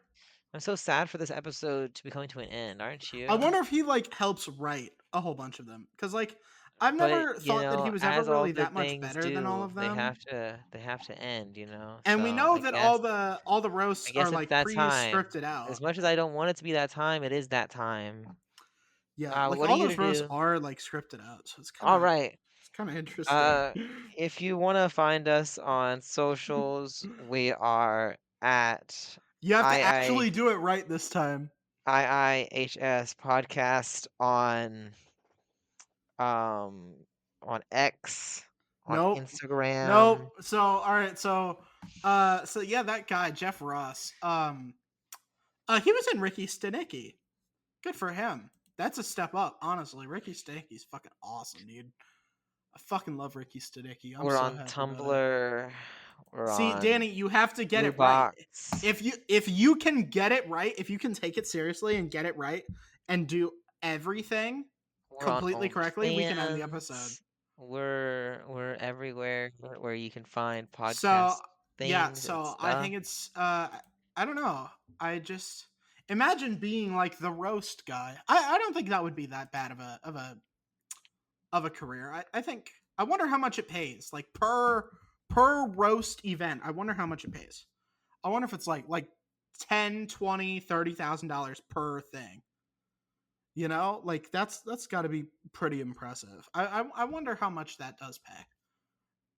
I'm so sad for this episode to be coming to an end, aren't I you? wonder if he like helps write a whole bunch of them because like I've But, never thought that he was ever as all really good that much things better than all do, of them. they have to end, you know? And we So know that all the I roasts are guess it's like that time. pre-scripted As out. much as I don't want it to be that time, it is that time. Yeah, like What are all you those gonna roasts do? are like scripted out, so All right. it's kind of interesting. Uh, if you want to find us on socials, we are at You have to II actually do it right this time. IIHS podcast um on X, on Nope. Nope. Instagram. So all right, so yeah, that guy Jeff Ross. He was in Ricky Stenicki. Good for him. That's a step up, honestly. Ricky Stenicki's fucking awesome, dude. I fucking love Ricky Stenicki. I'm We're so on happy about it. Tumblr. We're See, on Danny, you have to get Blue it right. Box. If you can get it right, if you can take it seriously and get it right and do everything We're on completely correctly, we can end the episode. OnlyFans. We're everywhere where you can find So podcast yeah, things and so I stuff. think it's I don't know. I just imagine being like the roast guy. I don't think that would be that bad of a career. I think I wonder how much it pays. Like per roast event. I wonder how much it pays. I wonder if it's like 10, 20, $30,000 per thing. You know, like that's got to be pretty impressive. I wonder how much that does pay.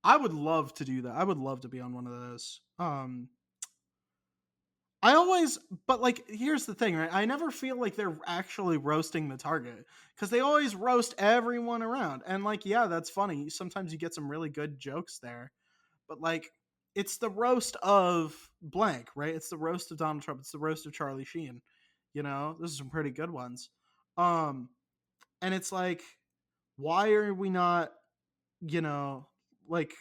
I would love to do that. I would love to be on one of those. I always, but like, here's the thing, right? I never feel like they're actually roasting the target because they always roast everyone around. And like, yeah, that's funny. Sometimes you get some really good jokes there, but like, it's the roast of blank, right? It's the roast of Donald Trump. It's the roast of Charlie Sheen. You know, those are some pretty good ones. Um, and it's like Why are we not, you know, like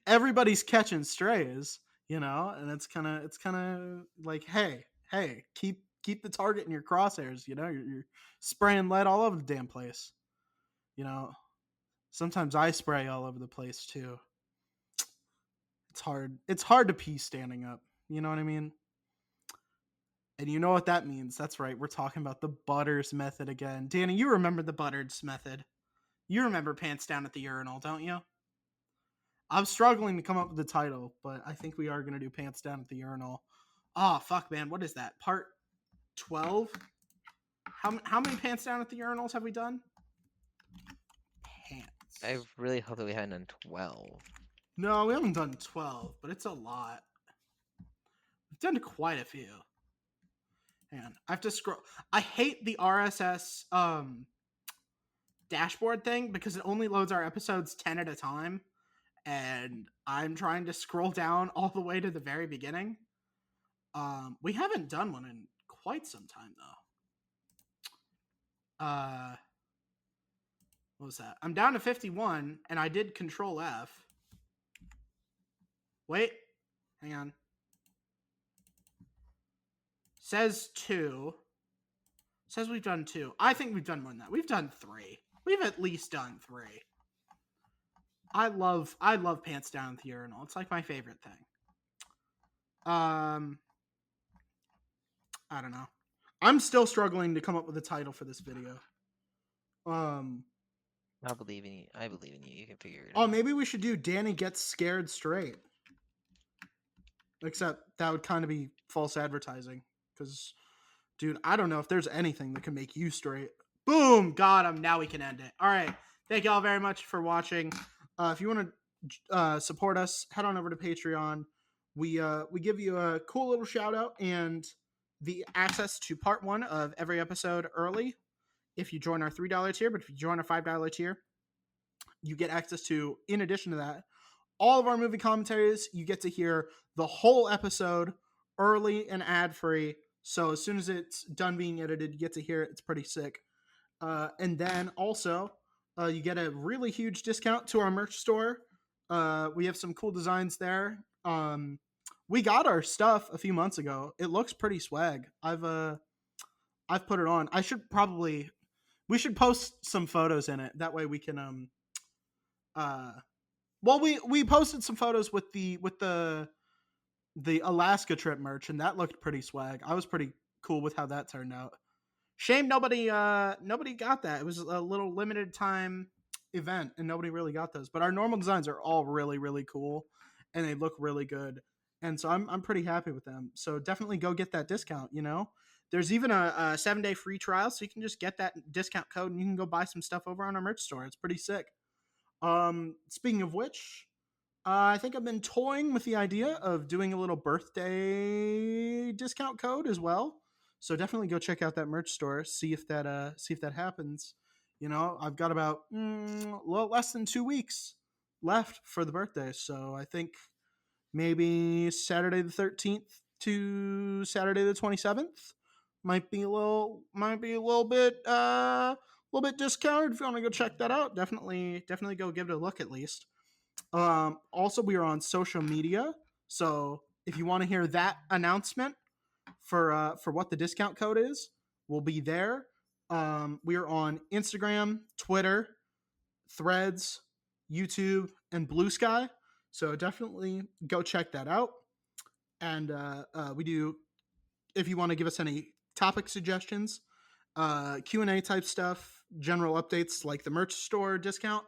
everybody's catching strays, and it's kind of like, hey, keep the target in your crosshairs, you're spraying lead all over the damn place, you know. Sometimes I spray all over the place too. It's hard to pee standing up, you know what I mean? And you know what that means. That's right, we're talking about the Butters method again. Danny, you remember the Butters method. You remember pants down at the urinal, don't you? I'm struggling to come up with the title, but I think we are going to do pants down at the urinal. Oh, fuck, man. What is that? Part 12? How many pants down at the urinals have we done? I Pants. really hope that we hadn't done 12. No, we haven't done 12, but it's a lot. We've done quite a few. Man, I have to scroll. I hate the RSS dashboard thing because it only loads our episodes 10 at a time. And I'm trying to scroll down all the way to the very beginning. We haven't done one in quite some time though. What was that? I'm down to 51, and I did Control F. Wait, hang on. Says 2. Says we've done 2. I think we've done more than that. We've done 3. We've at least done 3. I love pants down at the urinal. It's like my favorite thing. I don't know. I'm still struggling to come up with a title for this video. I believe in you. I believe in you. You can figure it Oh, out. maybe we should do Danny Gets Scared Straight. Except that would kind of be false advertising. Because, dude, I don't know if there's anything that can make you straight. Boom! Got him. Now we can end it. All right. Thank you all very much for watching. If you want to support us, head on over to Patreon. We give you a cool little shout out and the access to part 1 of every episode early if you join our $3 tier. But if you join our $5 tier, you get access to, in addition to that, all of our movie commentaries. You get to hear the whole episode early and ad free. So as soon as it's done being edited, you get to hear it. It's pretty sick. And then also, you get a really huge discount to our merch store. We have some cool designs there. We got our stuff a few months ago. It looks pretty swag. I've put it on. We should post some photos in it. That way we can well, we posted some photos with the Alaska trip merch, and that looked pretty swag. I was pretty cool with how that turned out. Shame nobody got that. It was a little limited time event, and nobody really got those. But our normal designs are all really really cool, and they look really good. And so I'm pretty happy with them. So definitely go get that discount. There's even a 7-day free trial, so you can just get that discount code and you can go buy some stuff over on our merch store. It's pretty sick. Speaking of which, I think I've been toying with the idea of doing a little birthday discount code as well. So definitely go check out that merch store, see if that happens. I've got about less than 2 weeks left for the birthday, so I think maybe Saturday the 13th to Saturday the 27th might be a little bit discounted. If you want to go check that out, definitely go give it a look at least. Also, we are on social media, so if you want to hear that announcement for what the discount code is, we'll be there. We are on Instagram, Twitter, Threads, YouTube, and Blue Sky. So definitely go check that out. And we do, if you want to give us any topic suggestions, Q&A type stuff, general updates like the merch store discount,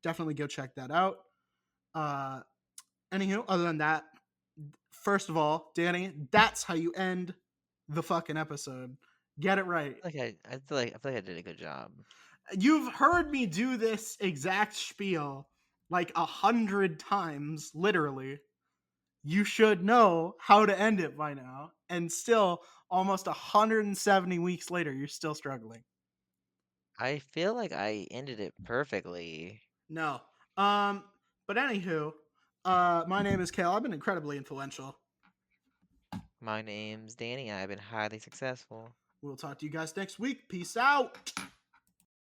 definitely go check that out. Anywho, other than that, first of all, Danny, that's how you end the fucking episode. Get it right. I feel like I did a good job. You've heard me do this exact spiel like 100 times, literally. You should know how to end it by now. And still, almost 170 weeks later, you're still struggling. I feel like I ended it perfectly. No. But anywho, my name is Kael. I've been incredibly influential. My name's Danny. I've been highly successful. We'll talk to you guys next week. Peace out.